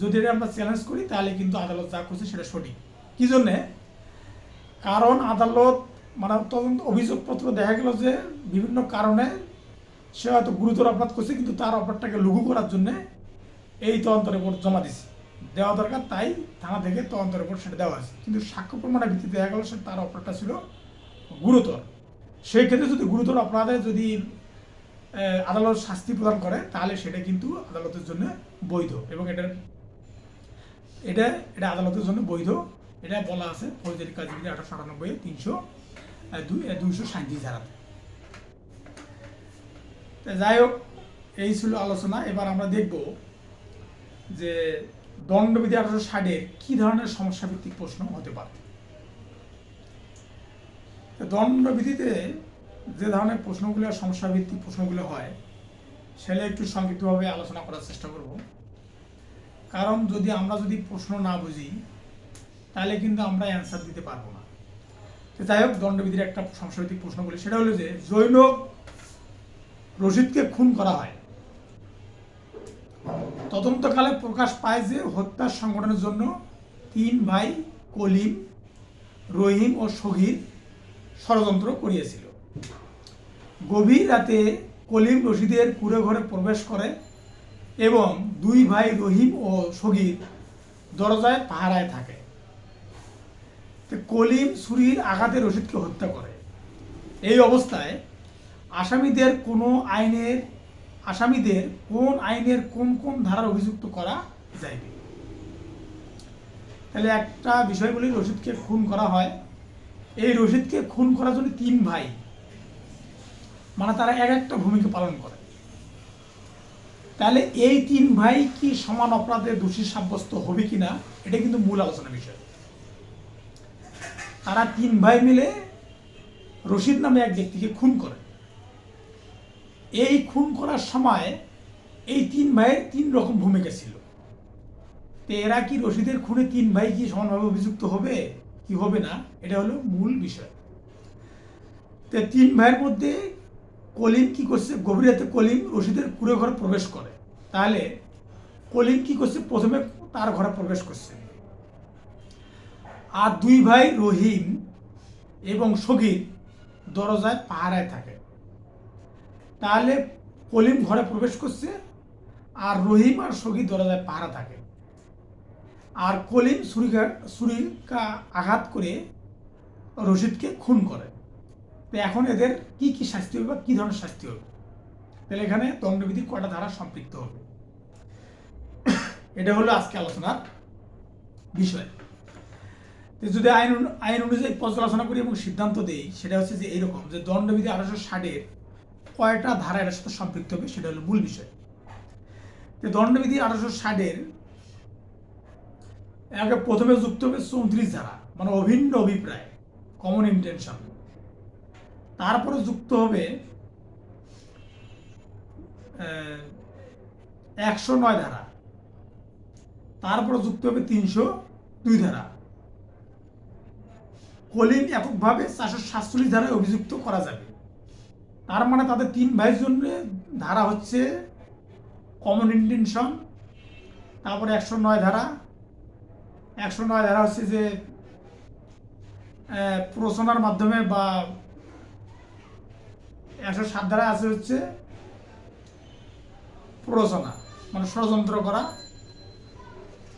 যদি এটা আমরা চ্যালেঞ্জ করি তাহলে কিন্তু আদালত যা করছে সেটা সঠিক। কি জন্যে? কারণ আদালত মানে তদন্ত অভিযোগপত্র দেখা গেল যে বিভিন্ন কারণে সে হয়তো গুরুতর অপরাধ করছে, কিন্তু তার অপরাধটাকে লঘু করার জন্য এই তদন্ত রিপোর্ট জমা দিচ্ছে, দেওয়া দরকার, তাই থানা থেকে তদন্ত রিপোর্ট সেটা দেওয়া হয়েছে। কিন্তু সাক্ষ্য প্রমাণের ভিত্তিতে দেখা গেল সে তার অপরাধটা ছিল গুরুতর, সেই ক্ষেত্রে যদি গুরুতর অপরাধে যদি আদালত শাস্তি প্রদান করে তাহলে সেটা কিন্তু আদালতের জন্য বৈধ, এবং এটা আদালতের জন্য বৈধ। এটা বলা আছে ফৌজদারি কার্যবিধি 1898 237 ধারাতে। যাই হোক, এই ছিল আলোচনা। এবার আমরা দেখব যে দণ্ডবিধি 1860 কি ধরনের সমস্যা ভিত্তিক প্রশ্ন হতে পারে। দণ্ডবিধিতে যে ধরনের প্রশ্নগুলো সমস্যা ভিত্তিক প্রশ্নগুলো হয় সেটা একটু সংক্ষিপ্তভাবে আলোচনা করার চেষ্টা করব, কারণ আমরা যদি প্রশ্ন না বুঝি তাহলে কিন্তু আমরা অ্যান্সার দিতে পারবো না। যাই হোক, দণ্ডবিধির একটা সমস্যাভিত্তিক প্রশ্নগুলি সেটা হলো যে জৈনক রশিদকে খুন করা হয়, তদন্তকালে প্রকাশ পায় যে হত্যার সংগঠনের জন্য 3 ভাই কলিম, রহিম ও সগীর ষড়যন্ত্র করিয়েছিল। গভীর রাতে কলিম রশিদের কুঁড়ে ঘরে প্রবেশ করে এবং 2 ভাই রহিম ও সগীর দরজায় পাহারায় থাকে। কলিম ছুরির আঘাতে রশিদকে হত্যা করে। এই অবস্থায় আসামিদের কোন আইনের কোন কোন ধারার অভিযুক্ত করা যাইবে? তাহলে একটা বিষয় বলি, রশিদকে খুন করা হয়। এই রশিদকে খুন করার জন্য 3 ভাই, মানে তারা এক একটা ভূমিকা পালন করে। তাহলে এই তিন ভাই কি সমান অপরাধে দোষী সাব্যস্ত হবে কিনা, এটা কিন্তু মূল আলোচনা বিষয়। তারা তিন ভাই মিলে রশিদ নামে এক ব্যক্তিকে খুন করে। এই খুন করার সময় এই তিন ভাইয়ের তিন রকম ভূমিকা ছিল। তো এরা কি রশিদের খুনে তিন ভাই কি সমানভাবে অভিযুক্ত হবে কি হবে না, এটা হলো মূল বিষয়। তো তিন ভাইয়ের মধ্যে কলিম কি করছে, গভীর রাতে কলিম রশিদের কুঁড়ে ঘরে প্রবেশ করে। তাহলে কলিম কি করছে, প্রথমে তার ঘরে প্রবেশ করছে, আর দুই ভাই রহিম এবং সগীর দরজায় পাহারায় থাকে। তাহলে কলিম ঘরে প্রবেশ করছে আর রহিম আর সগীর দরজায় পাহারা থাকে, আর কলিম ছুরিকা আঘাত করে রশিদকে খুন করে। তো এখন এদের কি কি শাস্তি হবে বা কি ধরনের শাস্তি হবে, তাহলে এখানে দণ্ডবিধির কটা ধারা সম্পৃক্ত হবে, এটা হলো আজকে আলোচনার বিষয়। যদি আইন অনুযায়ী পর্যালোচনা করি এবং সিদ্ধান্ত দেই, সেটা হচ্ছে যে এইরকম যে দণ্ডবিধি 1860-এর কয়টা ধারা এটার সাথে সম্পৃক্ত হবে, সেটা হলো মূল বিষয়। যে দণ্ডবিধি 1860-এর আগে প্রথমে যুক্ত হবে 34 ধারা, মানে অভিন্ন অভিপ্রায়, কমন ইন্টেনশন। তারপরে যুক্ত হবে 109 ধারা, তারপরে যুক্ত হবে 302 ধারা। কলিম এককভাবে 447 ধারায় অভিযুক্ত করা যাবে। তার মানে তাদের তিন ভাইয়ের জন্য ধারা হচ্ছে কমন ইন্টেনশন, তারপরে 109 ধারা, 109 ধারা হচ্ছে যে প্ররোচনার মাধ্যমে, বা 107 ধারা আছে হচ্ছে প্ররোচনা মানে ষড়যন্ত্র করা,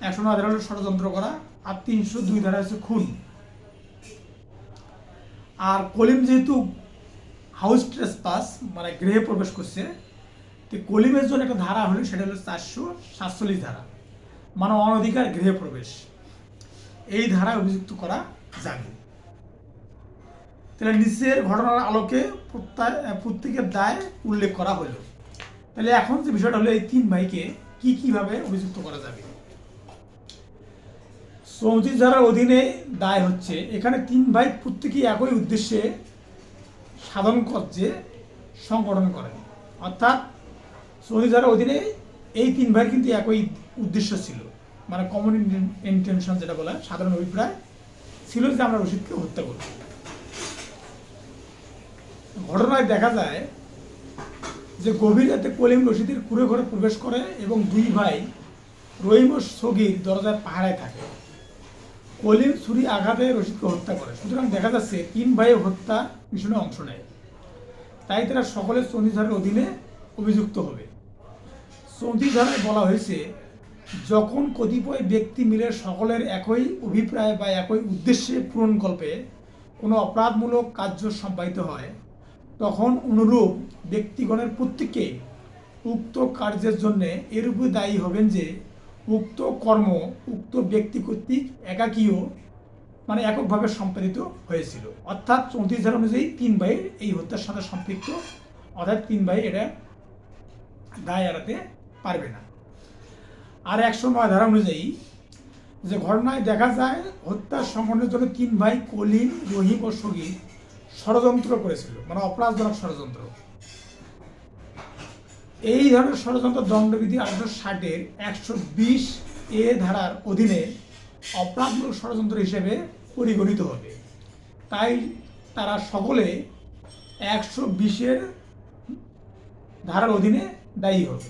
109 ধারা হলো ষড়যন্ত্র করা, আর 302 ধারা হচ্ছে খুন। আর কলিম যেহেতু হাউস ট্রেসপাস মানে গৃহে প্রবেশ করছে, তো কলিমের জন্য একটা ধারা হলো, সেটা হলো 447 ধারা, মানে অনধিকার গৃহে প্রবেশ। এই ধারায় অভিযুক্ত করা যাবে। তাহলে নিচের ঘটনার আলোকে প্রত্যেকের দায় উল্লেখ করা হলো। তাহলে এখন যে বিষয়টা হলো, এই তিন ভাইকে কিভাবে অভিযুক্ত করা যাবে। 34 ধারার অধীনে দায় হচ্ছে, এখানে তিন ভাই প্রত্যেকেই একই উদ্দেশ্যে সাধন কার্যে সংগঠন করেন, অর্থাৎ 34 ধারার অধীনে এই তিন ভাইয়ের কিন্তু একই উদ্দেশ্য ছিল, মানে কমন ইন্টেনশন যেটা বলা সাধারণ অভিপ্রায় ছিল যে আমরা রশিদকে হত্যা করব। ঘটনায় দেখা যায় যে গভীর রাতে কলিম রশিদের কুঁড়ে ঘরে প্রবেশ করে এবং দুই ভাই রহিম ও সগীর দরজায় পাহারায় থাকে। কলিম ছুরি আঘাতে রশিদকে হত্যা করে। সুতরাং দেখা যাচ্ছে তিন ভাই হত্যা মিশনে অংশ নেয়, তাই তারা সকলের 34 ধারার অধীনে অভিযুক্ত হবে। 34 ধারায় বলা হয়েছে, যখন কতিপয় ব্যক্তি মিলে সকলের একই অভিপ্রায় বা একই উদ্দেশ্যে পূরণকল্পে কোনো অপরাধমূলক কার্য সম্পাদিত হয়, তখন অনুরূপ ব্যক্তিগণের প্রত্যেকে উক্ত কার্যের জন্য এরূপে দায়ী হবেন যে উক্ত কর্ম উক্ত ব্যক্তি কর্তৃক একাকীয় মানে এককভাবে সম্পাদিত হয়েছিল। অর্থাৎ 34 ধারা অনুযায়ী তিন ভাই এই হত্যার সাথে সম্পৃক্ত, অর্থাৎ তিন ভাই এটা দায় এড়াতে পারবে না। আর 109 ধারা অনুযায়ী যে ঘটনায় দেখা যায় হত্যার সংগঠনের জন্য তিন ভাই কলিম রহিম ও সগীর ষড়যন্ত্র করেছিল, মানে অপরাধজনক ষড়যন্ত্র। এই ধরনের ষড়যন্ত্র দণ্ডবিধি 1860-এর 120A ধারার অধীনে অপরাধমূলক ষড়যন্ত্র হিসেবে পরিগণিত হবে। তাই তারা সকলে 120-এর ধারার অধীনে দায়ী হবে,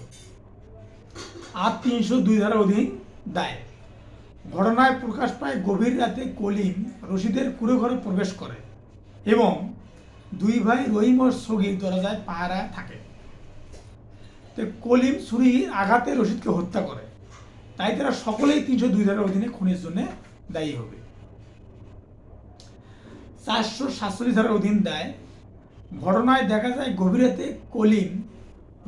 আর 302 ধারার অধীন দায়। ঘটনায় প্রকাশ পায় গভীর রাতে কলিম রশিদের কুঁড়ে ঘরে প্রবেশ করে এবং দুই ভাই রহিম ও সগীর দরজায় পাহারায় থাকে। তো কলিম ছুরির আঘাতে রশিদকে হত্যা করে, তাই তারা সকলেই 302 ধারার অধীনে খুনের জন্য দায়ী হবে। 447 ধারার অধীন দায়। ঘটনায় দেখা যায় গভীর রাতে কলিম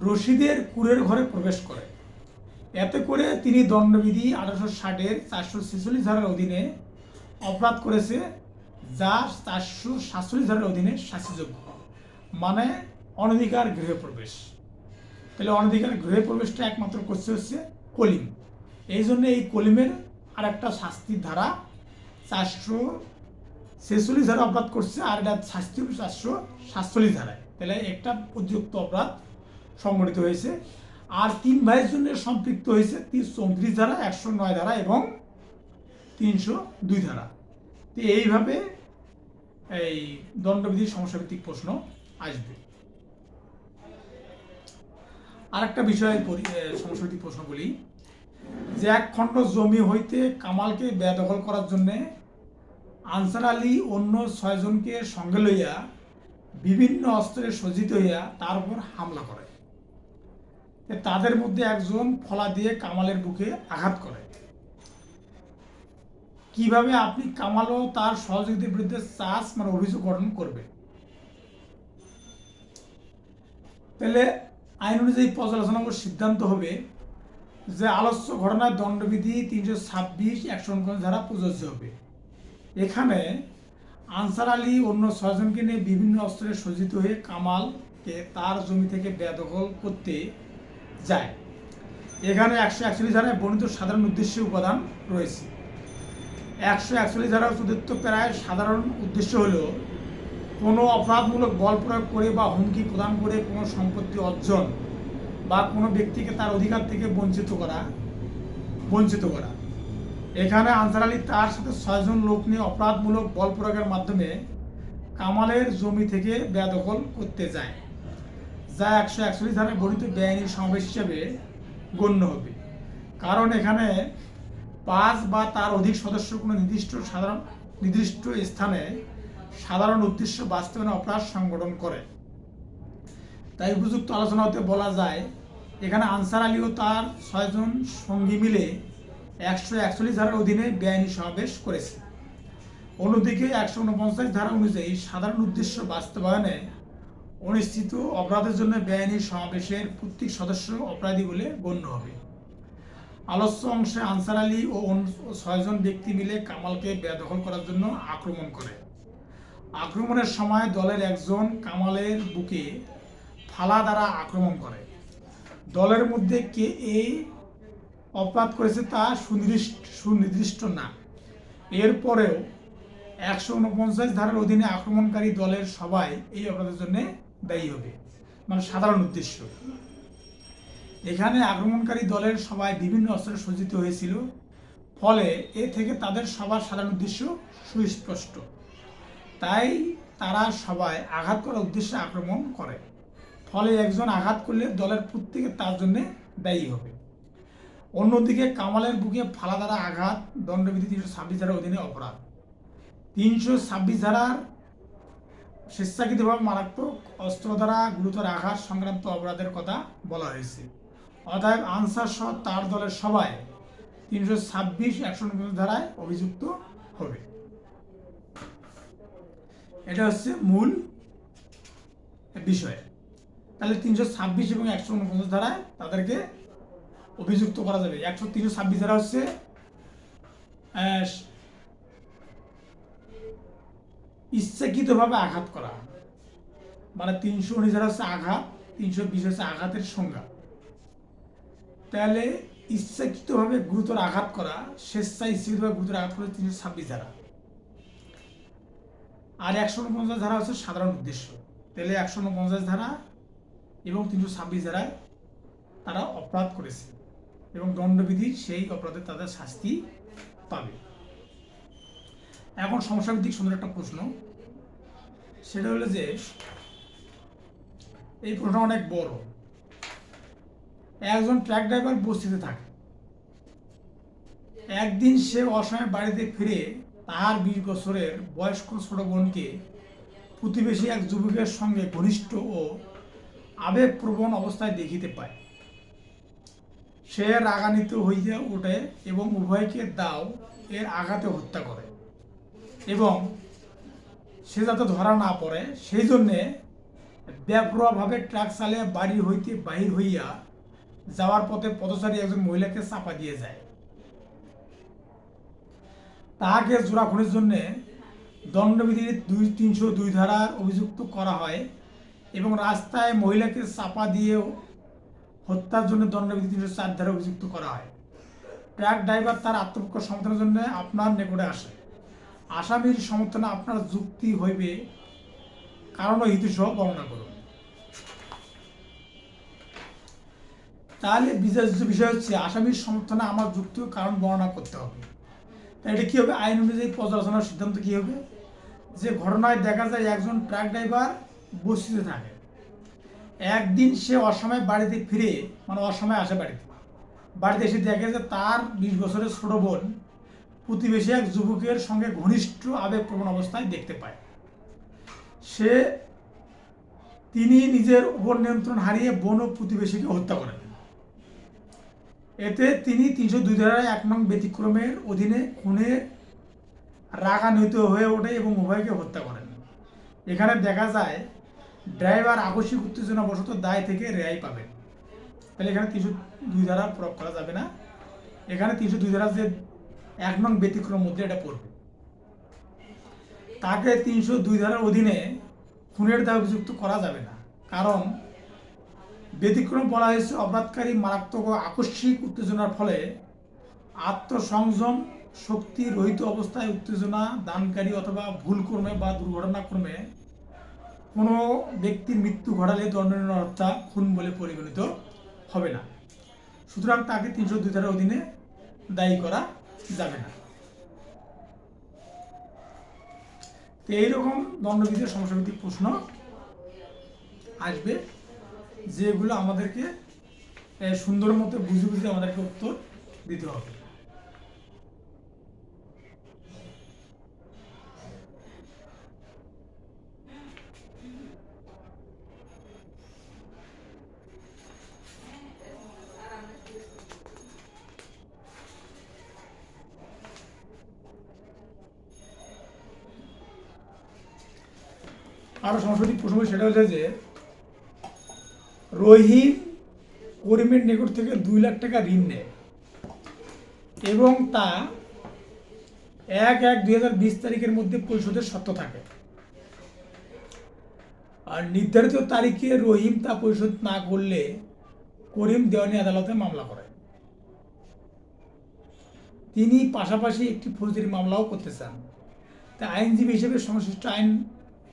রশিদের কুঁড়ের ঘরে প্রবেশ করে, এতে করে তিনি দণ্ডবিধি 1860-এর 446 ধারার অধীনে অপরাধ করেছে, যা 447 ধারার অধীনে শাস্তিযোগ্য, মানে অনধিকার গৃহে প্রবেশ। তাহলে অনধিকার গৃহে প্রবেশটা একমাত্র করছে হচ্ছে কলিম। এই জন্য এই কলিমের আর একটা শাস্তির ধারা 446 ধারা অপরাধ করছে, আর এটা শাস্তি 447 ধারায়। তাহলে একটা অতিরিক্ত অপরাধ সংগঠিত হয়েছে। আর 3 ভাইয়ের জন্য সম্পৃক্ত হয়েছে 34 ধারা, 109 ধারা এবং 302 ধারা। তো এইভাবে এই দণ্ডবিধির সমস্যাভিত্তিক প্রশ্ন আসবে। আরেকটা বিষয়ের সমস্যাভিত্তিক প্রশ্ন বলি, যে এক খণ্ড জমি হইতে কামালকে বেদখল করার জন্য আনসার আলী অন্য 6 জনকে সঙ্গে লইয়া বিভিন্ন অস্ত্রে সজ্জিত হইয়া তার উপর হামলা করে। তাদের মধ্যে একজন ফলা দিয়ে কামালের বুকে আঘাত করে। কিভাবে আপনি কামাল ও তার সহযোগীদের বিরুদ্ধে অভিযোগ গঠন করবে? তাহলে আইন অনুযায়ী পর্যালোচনা সিদ্ধান্ত হবে যে আলোচ্য ঘটনার দণ্ডবিধি 326 149 ধারা প্রযোজ্য হবে। এখানে আনসার আলী অন্য 6 জনকে নিয়ে বিভিন্ন অস্ত্রে সজ্জিত হয়ে কামালকে তার জমি থেকে বেদখল করতে যায়। এখানে 141 ধারায় বর্ণিত সাধারণ উদ্দেশ্য উপাদান রয়েছে। 141 ধারার চতুর্থ প্রায় সাধারণ উদ্দেশ্য হলো কোনো অপরাধমূলক বল প্রয়োগ করে বা হুমকি প্রদান করে কোনো সম্পত্তি অর্জন বা কোনো ব্যক্তিকে তার অধিকার থেকে বঞ্চিত করা। এখানে আনসার আলী তার সাথে 6 জন লোক নিয়ে অপরাধমূলক বল প্রয়োগের মাধ্যমে কামালের জমি থেকে বেদখল করতে যায়, যা 141 ধারায় বর্ণিত বেআইনি সমাবেশ হিসেবে গণ্য হবে। কারণ এখানে 5 বা তার অধিক সদস্য কোনো নির্দিষ্ট স্থানে সাধারণ উদ্দেশ্য বাস্তবায়নে অপরাধ সংগঠন করে। তাই উপযুক্ত আলোচনা হতে বলা যায় এখানে আনসার আলী ও তার 6 জন সঙ্গী মিলে 141 ধারার অধীনে বেআইনি সমাবেশ করেছে। অন্যদিকে 149 ধারা অনুযায়ী সাধারণ উদ্দেশ্য বাস্তবায়নে অনুষ্ঠিত অপরাধের জন্য বেআইনি সমাবেশের প্রত্যেক সদস্য অপরাধী বলে গণ্য হবে। আলোচ্য অংশে আনসার আলী ও 6 জন ব্যক্তি মিলে কামালকে বেদখল করার জন্য আক্রমণ করে। আক্রমণের সময় দলের একজন কামালের বুকে ফালা দ্বারা আক্রমণ করে। দলের মধ্যে কে এই অপরাধ করেছে তা সুনির্দিষ্ট না। এরপরেও 149 ধারার অধীনে আক্রমণকারী দলের সবাই এই অপরাধের জন্য দায়ী হবে, মানে সাধারণ উদ্দেশ্য। এখানে আক্রমণকারী দলের সবাই বিভিন্ন অস্ত্রে সজ্জিত হয়েছিল, ফলে এ থেকে তাদের সবার সাধারণ উদ্দেশ্য সুস্পষ্ট। তাই তারা সবাই আঘাত করার উদ্দেশ্যে আক্রমণ করে, ফলে একজন আঘাত করলে দলের প্রত্যেকে তার জন্য দায়ী হবে। অন্যদিকে কামালের বুকে ফালা দ্বারা আঘাত দণ্ডবিধি 326 ধারার অধীনে অপরাধ। 326 ধারার স্বেচ্ছাকৃতভাবে মারাত্মক অস্ত্র দ্বারা গুরুতর আঘাত সংক্রান্ত অপরাধের কথা বলা হয়েছে। অতএব আনসার সহ তার দলের সবাই 326 149 ধারায় অভিযুক্ত হবে। এটা হচ্ছে মূল বিষয়। তাহলে 326 এবং 149 ধারায় তাদেরকে অভিযুক্ত করা যাবে। 326 ধারা হচ্ছে ইচ্ছাকৃতভাবে আঘাত করা, মানে 319 ধারা হচ্ছে আঘাত, 320 হচ্ছে আঘাতের সংজ্ঞা। তাহলে ইচ্ছাকৃতভাবে গুরুতর আঘাত করা, স্বেচ্ছায় ইচ্ছাকৃতভাবে গুরুতর আঘাত করা 326 ধারা। আর 149 ধারা হচ্ছে সাধারণ উদ্দেশ্য। তাহলে 149 ধারা এবং 326 ধারায় তারা অপরাধ করেছে এবং দণ্ডবিধি সেই অপরাধে তাদের শাস্তি পাবে। এখন সমস্যাভিত্তিক সুন্দর একটা প্রশ্ন, সেটা হলো যে এই প্রশ্নটা অনেক বড়। একজন ট্রাক ড্রাইভার বস্তিতে থাকে। একদিন সে অসময়ে বাড়িতে ফিরে তার 20 বছরের বয়স্ক ছোট বোনকে প্রতিবেশী এক যুবকের সঙ্গে ঘনিষ্ঠ ও আবেগপ্রবণ অবস্থায় দেখিতে পায়। সে রাগান্বিত হইয়া ওঠে এবং উভয়কে দাও এর আঘাতে হত্যা করে, এবং সে যাতে ধরা না পড়ে সেই জন্যে বেপরোয়াভাবে ট্রাক চালিয়ে বাড়ি হইতে বাহির হইয়া যাওয়ার পথে পথচারী একজন মহিলাকে চাপা দিয়ে যায়। তাহাকে জোড়া খুনের জন্য দণ্ডবিধির 302 ধারার অভিযুক্ত করা হয় এবং রাস্তায় মহিলাকে চাপা দিয়েও হত্যার জন্য দণ্ডবিধি 304 ধারা অভিযুক্ত করা হয়। ট্রাক ড্রাইভার তার আত্মপক্ষ সমর্থনের জন্য আপনার নিকটে আসে। আসামির সমর্থনে আপনার যুক্তি হইবে কারণ ও হেতু সহ বর্ণনা করুন। তাহলে বিচার্য বিষয় হচ্ছে আসামির সমর্থনে আমার যুক্তি ও কারণ বর্ণনা করতে হবে। এটা কী হবে? আইন অনুযায়ী পর্যালোচনার সিদ্ধান্ত কী হবে? যে ঘটনায় দেখা যায় একজন ট্রাক ড্রাইভার বস্তিতে থাকে, একদিন সে অসময়ে বাড়িতে ফিরে, মানে অসময়ে আসে বাড়িতে এসে দেখে যে তার 20 বছরের ছোট বোন প্রতিবেশী এক যুবকের সঙ্গে ঘনিষ্ঠ আবেগপ্রবণ অবস্থায় দেখতে পায়। তিনি নিজের উপর নিয়ন্ত্রণ হারিয়ে বোন ও প্রতিবেশীকে হত্যা করেন। এতে তিনি 302 ধারায় 1 নং ব্যতিক্রমের অধীনে খুনে রাগান্বিত হয়ে ওঠে এবং উভয়কে হত্যা করেন। এখানে দেখা যায় ড্রাইভার আকস্মিক উত্তেজনাবশত দায় থেকে রেহাই পাবেন। তাহলে এখানে 302 ধারা প্রয়োগ করা যাবে না। এখানে 302 ধারা যে 1 নং ব্যতিক্রম মধ্যে এটা পড়বে। তাকে 302 ধারার অধীনে খুনের দায় অভিযুক্ত করা যাবে না, কারণ ব্যতিক্রম বলা হয়েছে অপরাধকারী মারাত্মক ও আকস্মিক উত্তেজনার ফলে আত্মসংযম শক্তি রহিত অবস্থায় উত্তেজনা দানকারী অথবা ভুলক্রমে বা দুর্ঘটনাক্রমে কোনো ব্যক্তির মৃত্যু ঘটালে দণ্ডনীয় হত্যা খুন বলে পরিগণিত হবে না। সুতরাং তাকে 302 ধারার অধীনে দায়ী করা যাবে না। তো এইরকম দণ্ডবিধির সমস্যাভিত্তিক প্রশ্ন আসবে, যেগুলো আমাদেরকে সুন্দর মতো বুঝে আমাদেরকে উত্তর দিতে হবে। আরো সমস্যাটি প্রশ্ন সেটা হচ্ছে যে রহিম করিমের নিকট থেকে 2 লাখ টাকা ঋণ নেয় এবং তা 1/1/2020 তারিখের মধ্যে পরিশোধের শর্ত থাকে, আর নির্ধারিত তারিখে রহিম তা পরিশোধ না করলে করিম দেওয়ানি আদালতে মামলা করে। তিনি পাশাপাশি একটি ফৌজদারি মামলাও করতে চান। তা আইনজীবী হিসেবে সংশ্লিষ্ট আইন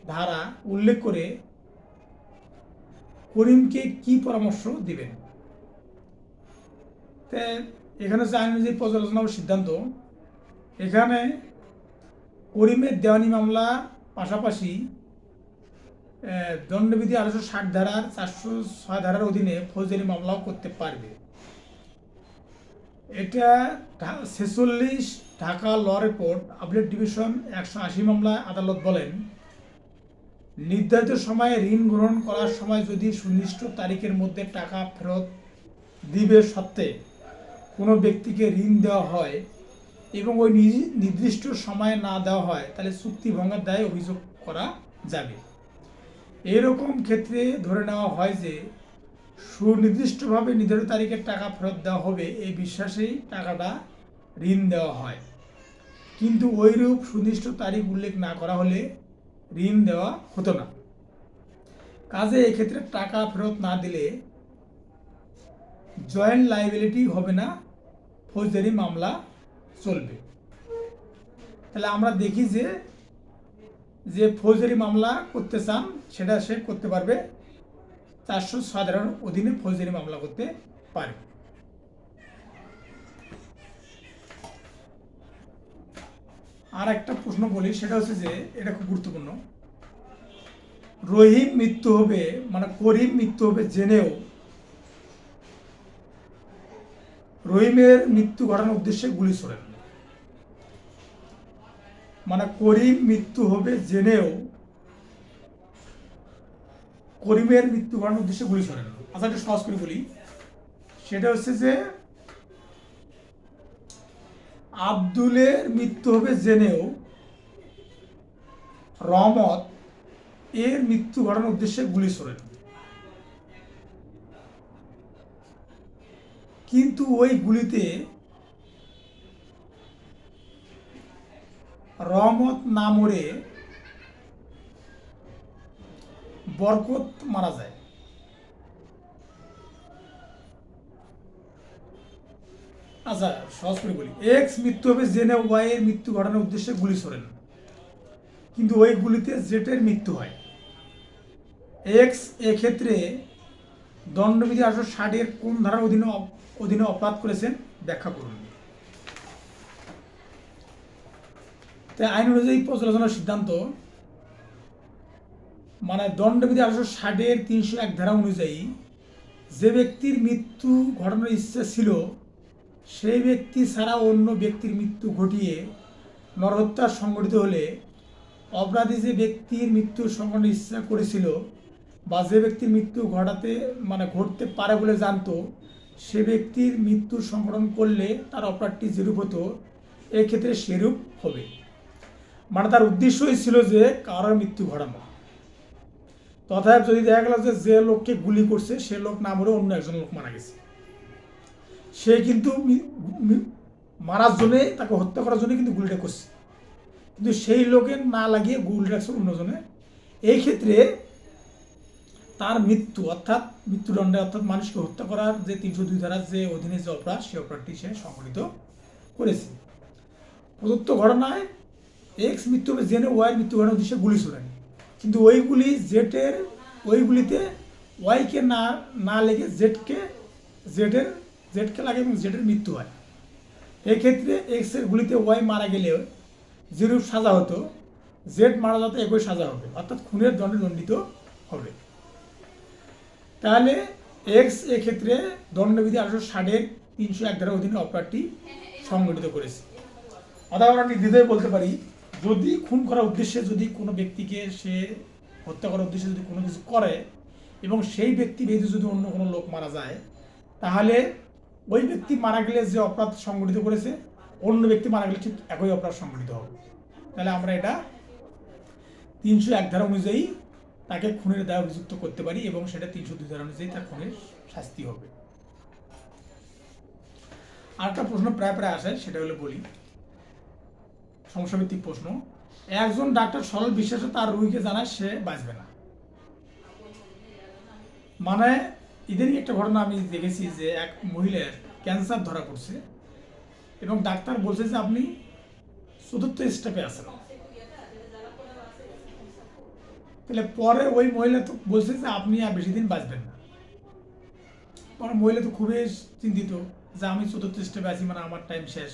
ধারা উল্লেখ করে করিমকে কি পরামর্শ দিবেন? তে এখানে হচ্ছে আইন অনুযায়ী পর্যালোচনা ও সিদ্ধান্ত। এখানে করিমের দেওয়ানি মামলা পাশাপাশি দণ্ডবিধি 1860 ধারার 406 ধারার অধীনে ফৌজদারি মামলাও করতে পারবে। এটা 46 ঢাকা ল রিপোর্ট আপডেট ডিভিশন 180 মামলায় আদালত বলেন, নির্ধারিত সময়ে ঋণ গ্রহণ করার সময় যদি সুনির্দিষ্ট তারিখের মধ্যে টাকা ফেরত দিবে সত্ত্বে কোনো ব্যক্তিকে ঋণ দেওয়া হয় এবং ওই নির্দিষ্ট সময়ে না দেওয়া হয়, তাহলে চুক্তি ভঙ্গের দায়ে অভিযোগ করা যাবে। এরকম ক্ষেত্রে ধরে নেওয়া হয় যে সুনির্দিষ্টভাবে নির্ধারিত তারিখে টাকা ফেরত দেওয়া হবে এই বিশ্বাসেই টাকাটা ঋণ দেওয়া হয়, কিন্তু ওইরূপ সুনির্দিষ্ট তারিখ উল্লেখ না করা হলে ঋণ দেওয়া হতো না। কাজে এক্ষেত্রে টাকা ফেরত না দিলে জয়েন্ট লাইবিলিটি হবে না, ফৌজদারি মামলা চলবে। তাহলে আমরা দেখি যে ফৌজদারি মামলা করতে চান সেটা সে করতে পারবে, 406 ধারার অধীনে ফৌজদারি মামলা করতে পারবে। আর একটা প্রশ্ন বলি, সেটা হচ্ছে যে এটা খুব গুরুত্বপূর্ণ। রহিম মৃত্যু হবে, মানে করিম মৃত্যু হবে জেনেও রহিমের মৃত্যু ঘটানোর উদ্দেশ্যে গুলি ছোড়েন, মানে করিম মৃত্যু হবে জেনেও করিমের মৃত্যু ঘটানোর উদ্দেশ্যে গুলি ছোড়েন। আচ্ছা একটু সহজ করে বলি, সেটা হচ্ছে যে আব্দুলের মৃত্যু হবে জেনেও রহমত এর মৃত্যু ঘটানোর উদ্দেশ্যে গুলি ছোড়েন, কিন্তু ওই গুলিতে রহমত না মরে বরকত মারা যায়। আচ্ছা, সহজ করে বলি, এক্স মৃত্যু হবে জেনে ওয়াই এর মৃত্যু ঘটানোর উদ্দেশ্যে গুলি ছোড়েন, কিন্তু ওই গুলিতে জেটের মৃত্যু হয়। এক্স এক্ষেত্রে দণ্ডবিধি 1860 কোন ধারার অধীনে অধীনে অপরাধ করেছেন ব্যাখ্যা করুন। তাই আইন অনুযায়ী পর্যালোচনার সিদ্ধান্ত, মানে দণ্ডবিধি 1860 301 ধারা অনুযায়ী যে ব্যক্তির মৃত্যু ঘটানোর ইচ্ছা ছিল সেই ব্যক্তি ছাড়া অন্য ব্যক্তির মৃত্যু ঘটিয়ে নরহত্যা সংঘটিত হলে অপরাধী যে ব্যক্তির মৃত্যু সংঘটনের ইচ্ছা করেছিল বা যে ব্যক্তির মৃত্যু ঘটতে পারে বলে জানতো সে ব্যক্তির মৃত্যু সংঘটন করলে তার অপরাধটি যেরূপ হতো এক্ষেত্রে সেরূপ হবে। মানে তার উদ্দেশ্যই ছিল যে কারোর মৃত্যু ঘটানো। তথা যদি দেখা গেল যে লোককে গুলি করছে সে লোক না মরে অন্য একজন লোক মারা গেছে, সে কিন্তু মারার জন্যে, তাকে হত্যা করার জন্য কিন্তু গুলিটা করছে, কিন্তু সেই লোকের না লাগিয়ে গুলিটা রাখছে অন্যজনে। এই ক্ষেত্রে তার মৃত্যু অর্থাৎ মৃত্যুদণ্ডে, অর্থাৎ মানুষকে হত্যা করার যে 302 ধারার যে অধীনে যে অপরাধ, সেই অপরাধটি সে সংঘটিত করেছে। প্রদত্ত ঘটনায় এক্স মৃত্যু হবে জেনে ওয়াইয়ের মৃত্যু ঘটানোর উদ্দেশ্যে গুলি ছোড়েন, কিন্তু ওইগুলি ওইগুলিতে ওয়াইকে না লেগে জেডকে লাগে এবং জেডের মৃত্যু হয়। এক্ষেত্রে এক্সের গুলিতে ওয়াই মারা গেলেও যেরূপ সাজা হতো জেড মারা যাতে একই সাজা হবে, অর্থাৎ খুনের দণ্ডে দণ্ডিত হবে। তাহলে এক্স এক্ষেত্রে দণ্ডবিধি 1860 301 ধারার অধীনে অপরাধটি সংঘটিত করেছে। অথবা আমরা নির্দ্বিধায় বলতে পারি, যদি খুন করার উদ্দেশ্যে যদি কোনো ব্যক্তিকে সে হত্যা করার উদ্দেশ্যে যদি কোনো কিছু করে এবং সেই ব্যক্তি ব্যতীত যদি অন্য কোনো লোক মারা যায়, তাহলে ওই ব্যক্তি মারা গেলে যে অপরাধ সংঘটিত করেছে অন্য ব্যক্তি মারা গেলে ঠিক একই অপরাধ সংঘটিত হবে। তাহলে আমরা এটা 301 ধারা অনুযায়ী তাকে খুনের দায়ে অভিযুক্ত করতে পারি এবং সেটা 302 ধারা অনুযায়ী তার খুনের শাস্তি হবে। আরেকটা প্রশ্ন প্রায় আসে, সেটা হলো বলি, সমস্যাভিত্তিক প্রশ্ন। একজন ডাক্তার সরল বিশ্বাসে তার রোগীকে জানায় সে বাঁচবে না। মানে ইদানিং একটা ঘটনা আমি দেখেছি যে এক মহিলার ক্যান্সার ধরা পড়ছে এবং ডাক্তার বলছে যে আপনি 4র্থ স্টেপে আছেন। তাহলে পরে ওই মহিলা তো বলছে যে আপনি আর বেশি দিন বাঁচবেন না। পরে মহিলা তো খুবই চিন্তিত যে আমি 4র্থ স্টেপে আছি, মানে আমার টাইম শেষ।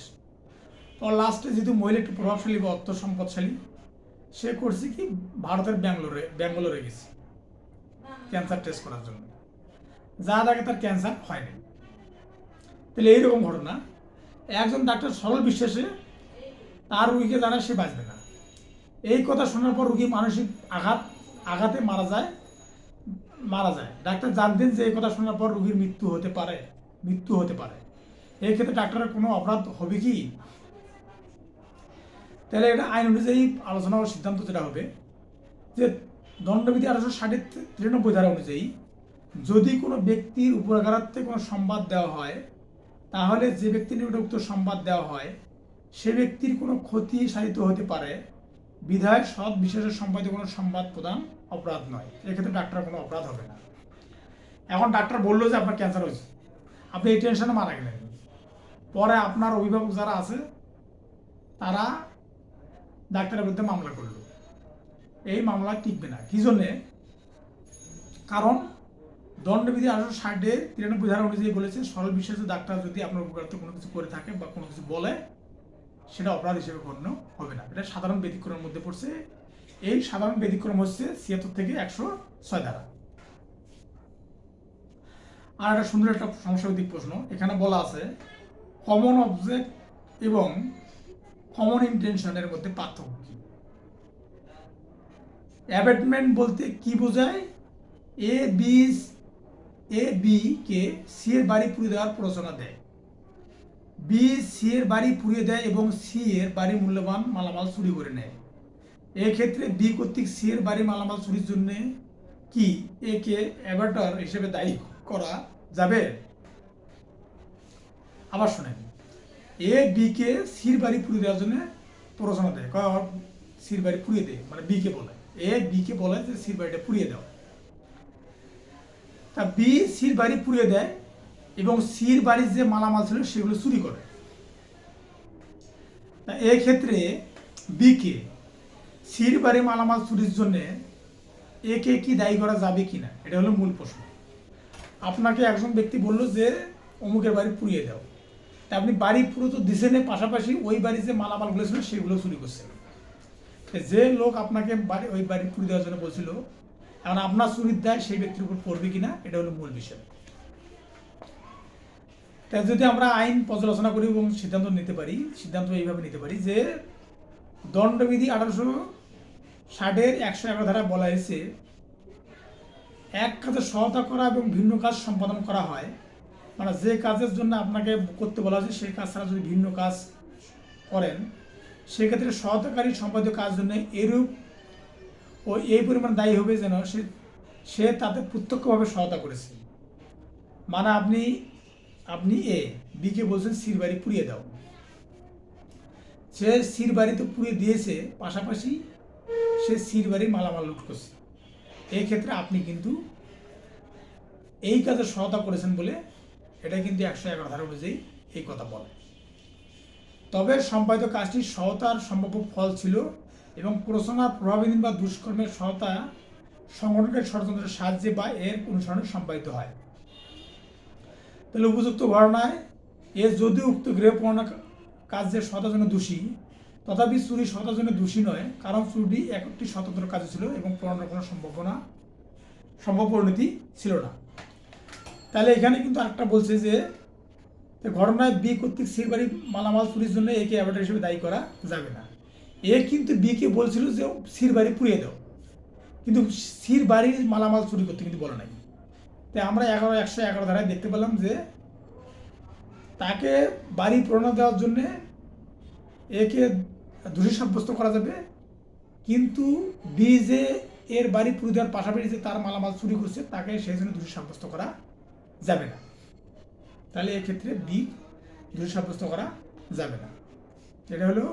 পর লাস্টে যেহেতু মহিলা একটু প্রভাবশালী বা অর্থ সম্পদশালী, সে করছে কি ভারতের ব্যাঙ্গালোরে গেছে ক্যান্সার টেস্ট করার জন্য, যার আগে তার ক্যান্সার হয়নি। তাহলে এইরকম ঘটনা, একজন ডাক্তার সরল বিশ্বাসে তার রুগীকে জানায় সে বাঁচবে না। এই কথা শোনার পর রুগী মানসিক আঘাতে মারা যায়। ডাক্তার জানতেন যে এই কথা শোনার পর রুগীর মৃত্যু হতে পারে। এই ক্ষেত্রে ডাক্তারের কোনো অপরাধ হবে কি? তাহলে এটা আইন অনুযায়ী আলোচনা ও সিদ্ধান্ত যেটা হবে যে দণ্ডবিধি 1860 ধারা অনুযায়ী যদি কোনো ব্যক্তির উপরাঘাতে কোনো সংবাদ দেওয়া হয়, তাহলে যে ব্যক্তির নিকট উক্ত সংবাদ দেওয়া হয় সে ব্যক্তির কোনো ক্ষতি সাধিত হতে পারে বিধায় সৎ বিশেষের সম্পাদিত কোনো সংবাদ প্রদান অপরাধ নয়। এক্ষেত্রে ডাক্তার কোনো অপরাধ হবে না। এখন ডাক্তার বললো যে আপনার ক্যান্সার হয়েছে, আপনি এই টেনশনে মারা গেলেন, পরে আপনার অভিভাবক যারা আছে তারা ডাক্তারের বিরুদ্ধে মামলা করলো, এই মামলা টিকবে না। কি জন্যে? কারণ দণ্ডবিধি 1860 ধারা অনুযায়ী বলেছে সরল বিশ্বাসে ডাক্তার যদি আপনার উপকারার্থে কোনো কিছু করে থাকে বা কোনো কিছু বলে সেটা অপরাধ হিসেবে গণ্য হবে না। এটা সাধারণ ব্যতিক্রমের মধ্যে পড়ছে। এই সাধারণ ব্যতিক্রম হচ্ছে 76 থেকে 106 ধারা। আর একটা সুন্দর একটা সমস্যাভিত্তিক প্রশ্ন এখানে বলা আছে, কমন অবজেক্ট এবং কমন ইন্টেনশনের মধ্যে পার্থক্য কি? অ্যাবেটমেন্ট বলতে কি বোঝায়? এ বি কে সি এর বাড়ি পুড়িয়ে দেওয়ার প্ররোচনা দেয়, বি সি এর বাড়ি পুড়িয়ে দেয় এবং সি এর বাড়ির মূল্যবান মালামাল চুরি করে নেয়। এক্ষেত্রে বি কর্তৃক সি এর বাড়ির মালামাল চুরির জন্য কি এ কে অ্যাবেটর হিসেবে দায়ী করা যাবে? আবার শোনেন, এ বি কে সির বাড়ি পুড়িয়ে দেওয়ার জন্য প্ররোচনা দেয়, সির বাড়ি পুড়িয়ে দেয়, মানে বি কে বলে, এ বি কে বলে যে সির বাড়িটা পুড়িয়ে দাও। তা বি সির বাড়ি পুড়িয়ে দেয় এবং সির বাড়ির যে মালামাল ছিল সেগুলো চুরি করে। তা এই ক্ষেত্রে বিকে সির বাড়ির মালামাল চুরির জন্যে একে কি দায়ী করা যাবে কিনা, এটা হলো মূল প্রশ্ন। আপনাকে একজন ব্যক্তি বলল যে অমুকের বাড়ি পুড়িয়ে দাও, তা আপনি বাড়ি পুরো তো দিছেন, পাশাপাশি ওই বাড়ির যে মালামালগুলো ছিল সেগুলো চুরি করছেন। যে লোক আপনাকে ওই বাড়ি পুড়িয়ে দেওয়ার জন্য বলছিল, এখন আপনার চুরির দায় সেই ব্যক্তির উপর পড়বে কিনা, এটা হলো মূল বিষয়। তাই যদি আমরা আইন পর্যালোচনা করি এবং সিদ্ধান্ত নিতে পারি, সিদ্ধান্ত এইভাবে নিতে পারি যে দণ্ডবিধি 1860-এর 111 ধারায় বলা হয়েছে, এক কাজে সহায়তা করা এবং ভিন্ন কাজ সম্পাদন করা হয়, মানে যে কাজের জন্য আপনাকে করতে বলা হয়েছে সেই কাজ ছাড়া যদি ভিন্ন কাজ করেন, সেক্ষেত্রে সহায়তাকারী সম্পাদিত কাজের জন্য এরূপ ও এই পরিমাণ দায়ী হবে যেন সে তাতে প্রত্যক্ষভাবে সহায়তা করেছে। মানে আপনি বিকে বলছেন সির বাড়ি পুড়িয়ে দাও, সে সির বাড়ি তো পুড়িয়ে দিয়েছে, পাশাপাশি সে সির বাড়ির মালামাল লুট করছে। এই ক্ষেত্রে আপনি কিন্তু এই কাজে সহায়তা করেছেন বলে এটা কিন্তু 111 ধারা অনুযায়ী এই কথা বলে। তবে সম্পাদিত কাজটি সহায়তার সম্ভাব্য ফল ছিল এবং প্ররোচনার প্রভাবহীন বা দুষ্কর্মের সহায়তা সংগঠনের ষড়যন্ত্রের সাহায্যে বা এর অনুসরণে সম্পাদিত হয়। তাহলে উপযুক্ত ঘটনায় যদি উক্ত গৃহপূর্ণ কাজের সহায়তার জন্য দোষী, তথাপি চুরি সহায়তার জন্য দোষী নয়, কারণ চুরি একটি স্বতন্ত্র কাজ ছিল এবং প্রমাণের কোনো সম্ভব পরিণতি ছিল না। তাহলে এখানে কিন্তু আরেকটা বলছে যে ঘটনায় বি কর্তৃক সির বাড়ির মালামাল চুরির জন্য একে অ্যাবাটার হিসেবে দায়ী করা যাবে না। কিন্তু বিকে বলছিল যে সির বাড়ি পুড়িয়ে দাও, কিন্তু সির বাড়ির মালামাল চুরি করতে কিন্তু বলে নাই। তাই আমরা 111 ধারায় দেখতে পেলাম যে তাকে বাড়ি প্রণোদনা দেওয়ার জন্যে একে দোষী সাব্যস্ত করা যাবে, কিন্তু বি যে এর বাড়ি পুড়িয়ে দেওয়ার পাশাপাশি যে তার মালামাল চুরি করছে তাকে সেই জন্য দোষী সাব্যস্ত করা যাবে না। তাহলে এক্ষেত্রে বি দোষী সাব্যস্ত করা যাবে না। এটা হলো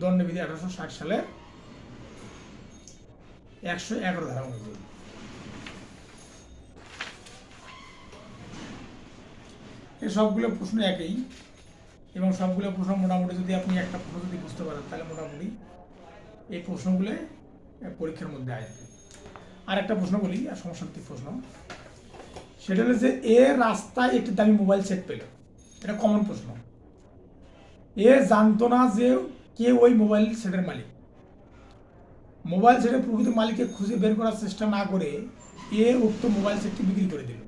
দণ্ডবিধি 1860 সালের 111 ধারা অনুযায়ী। এই সবগুলো প্রশ্ন একই এবং সবগুলো প্রশ্ন মোটামুটি যদি আপনি একটা প্রশ্ন যদি বুঝতে পারেন তাহলে মোটামুটি এই প্রশ্নগুলো পরীক্ষার মধ্যে আসবে। আর একটা প্রশ্ন বলি, আর সমস্যাভিত্তিক প্রশ্ন, সেটা হলো যে রাস্তায় একটি দামি মোবাইল সেট পেল। এটা কমন প্রশ্ন। জানতো না যে কে ওই মোবাইল সেটের মালিক। মোবাইল সেটের প্রকৃত মালিককে খুঁজে বের করার চেষ্টা না করে উক্ত মোবাইল সেটটি বিক্রি করে দিল।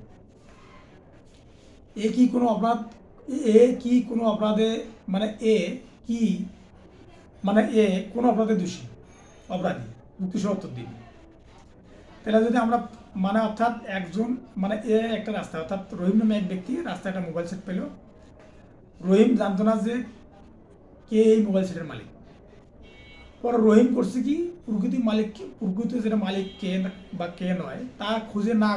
কোনো অপরাধে কোনো অপরাধে দোষী অপরাধী, যুক্তিসহ উত্তর দিন। তাহলে যদি আমরা অর্থাৎ একজন একটা রাস্তা, অর্থাৎ রহিম নামে এক ব্যক্তি রাস্তায় একটা মোবাইল সেট পেল। রহিম জানতো না যে কে এই মোবাইল সেটের মালিক। পরে রহিম করছে কি, প্রকৃত যেটা মালিক কে বা কে নয় তা খুঁজে না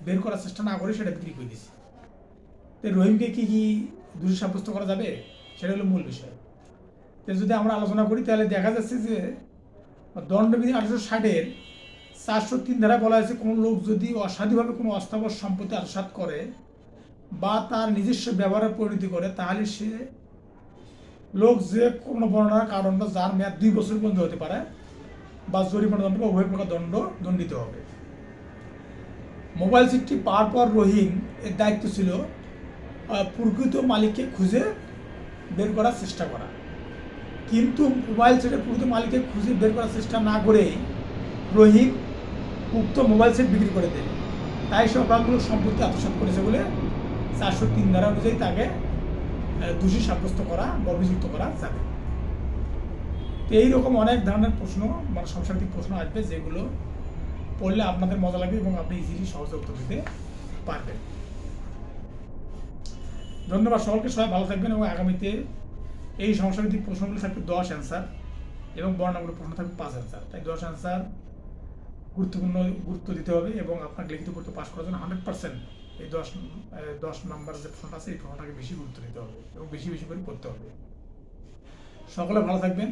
বের করার চেষ্টা না করে সেটা বিক্রি করে দিচ্ছে। তো রহিমকে কি দোষী সাব্যস্ত করা যাবে, সেটা হলো মূল বিষয়। তো যদি আমরা আলোচনা করি তাহলে দেখা যাচ্ছে যে দণ্ডবিধি 1860-এর 403 ধারায় বলা হয়েছে, কোনো লোক যদি অসাধুভাবে কোনো অস্থাবর সম্পত্তি আত্মসাৎ করে বা তার নিজস্ব ব্যবহারে পরিণতি করে, তাহলে সে লোক যে কোনো বর্ণনার কারণটা যার মেয়াদ 2 বছর পর্যন্ত হতে পারে বা জরিমানা দণ্ড বা উভয় প্রকার দণ্ডিত হবে। মোবাইল সেটটি পাওয়ার পর রহিম এর দায়িত্ব ছিল প্রকৃত মালিককে খুঁজে বের করার চেষ্টা করা, কিন্তু মোবাইল সেটের প্রকৃত মালিককে খুঁজে বের করার চেষ্টা না করে রহিম উক্ত মোবাইল সেট বিক্রি করে দেয়। তাই সে অপরাধমূলক সম্পত্তি আত্মসাৎ করেছে বলে 403 ধারা অনুযায়ী তাকে দোষী সাব্যস্ত করা বা অভিযুক্ত করা যাবে। তো এইরকম অনেক ধরনের প্রশ্ন সমস্যাভিত্তিক প্রশ্ন আসবে, যেগুলো পড়লে আপনাদের মজা লাগবে এবং আপনি ইজিলি সহজে উত্তর দিতে পারবেন। ধন্যবাদ সকলকে, সবাই ভালো থাকবেন এবং আগামীতে এই সমস্যাভিত্তিক প্রশ্নগুলো থাকবে 10 অ্যান্সার এবং বর্ণনামূলক প্রশ্ন থাকবে 5 অ্যান্সার। তাই 10 অ্যান্সার গুরুত্ব দিতে হবে এবং আপনাকে লিখিত পরীক্ষা পাস করার জন্য 100% এই 10 নাম্বার যে প্রশ্নটা আছে এই প্রশ্নটাকে বেশি গুরুত্ব দিতে হবে এবং বেশি করে পড়তে হবে। সকলে ভালো থাকবেন।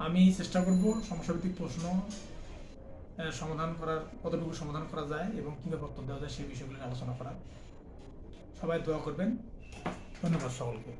আমি চেষ্টা করব সমস্যাভিত্তিক প্রশ্ন কতটুকু সমাধান করা যায় এবং কীভাবে উত্তর দেওয়া যায় সেই বিষয়গুলো আলোচনা করার। সবাই দোয়া করবেন। ধন্যবাদ সকলকে।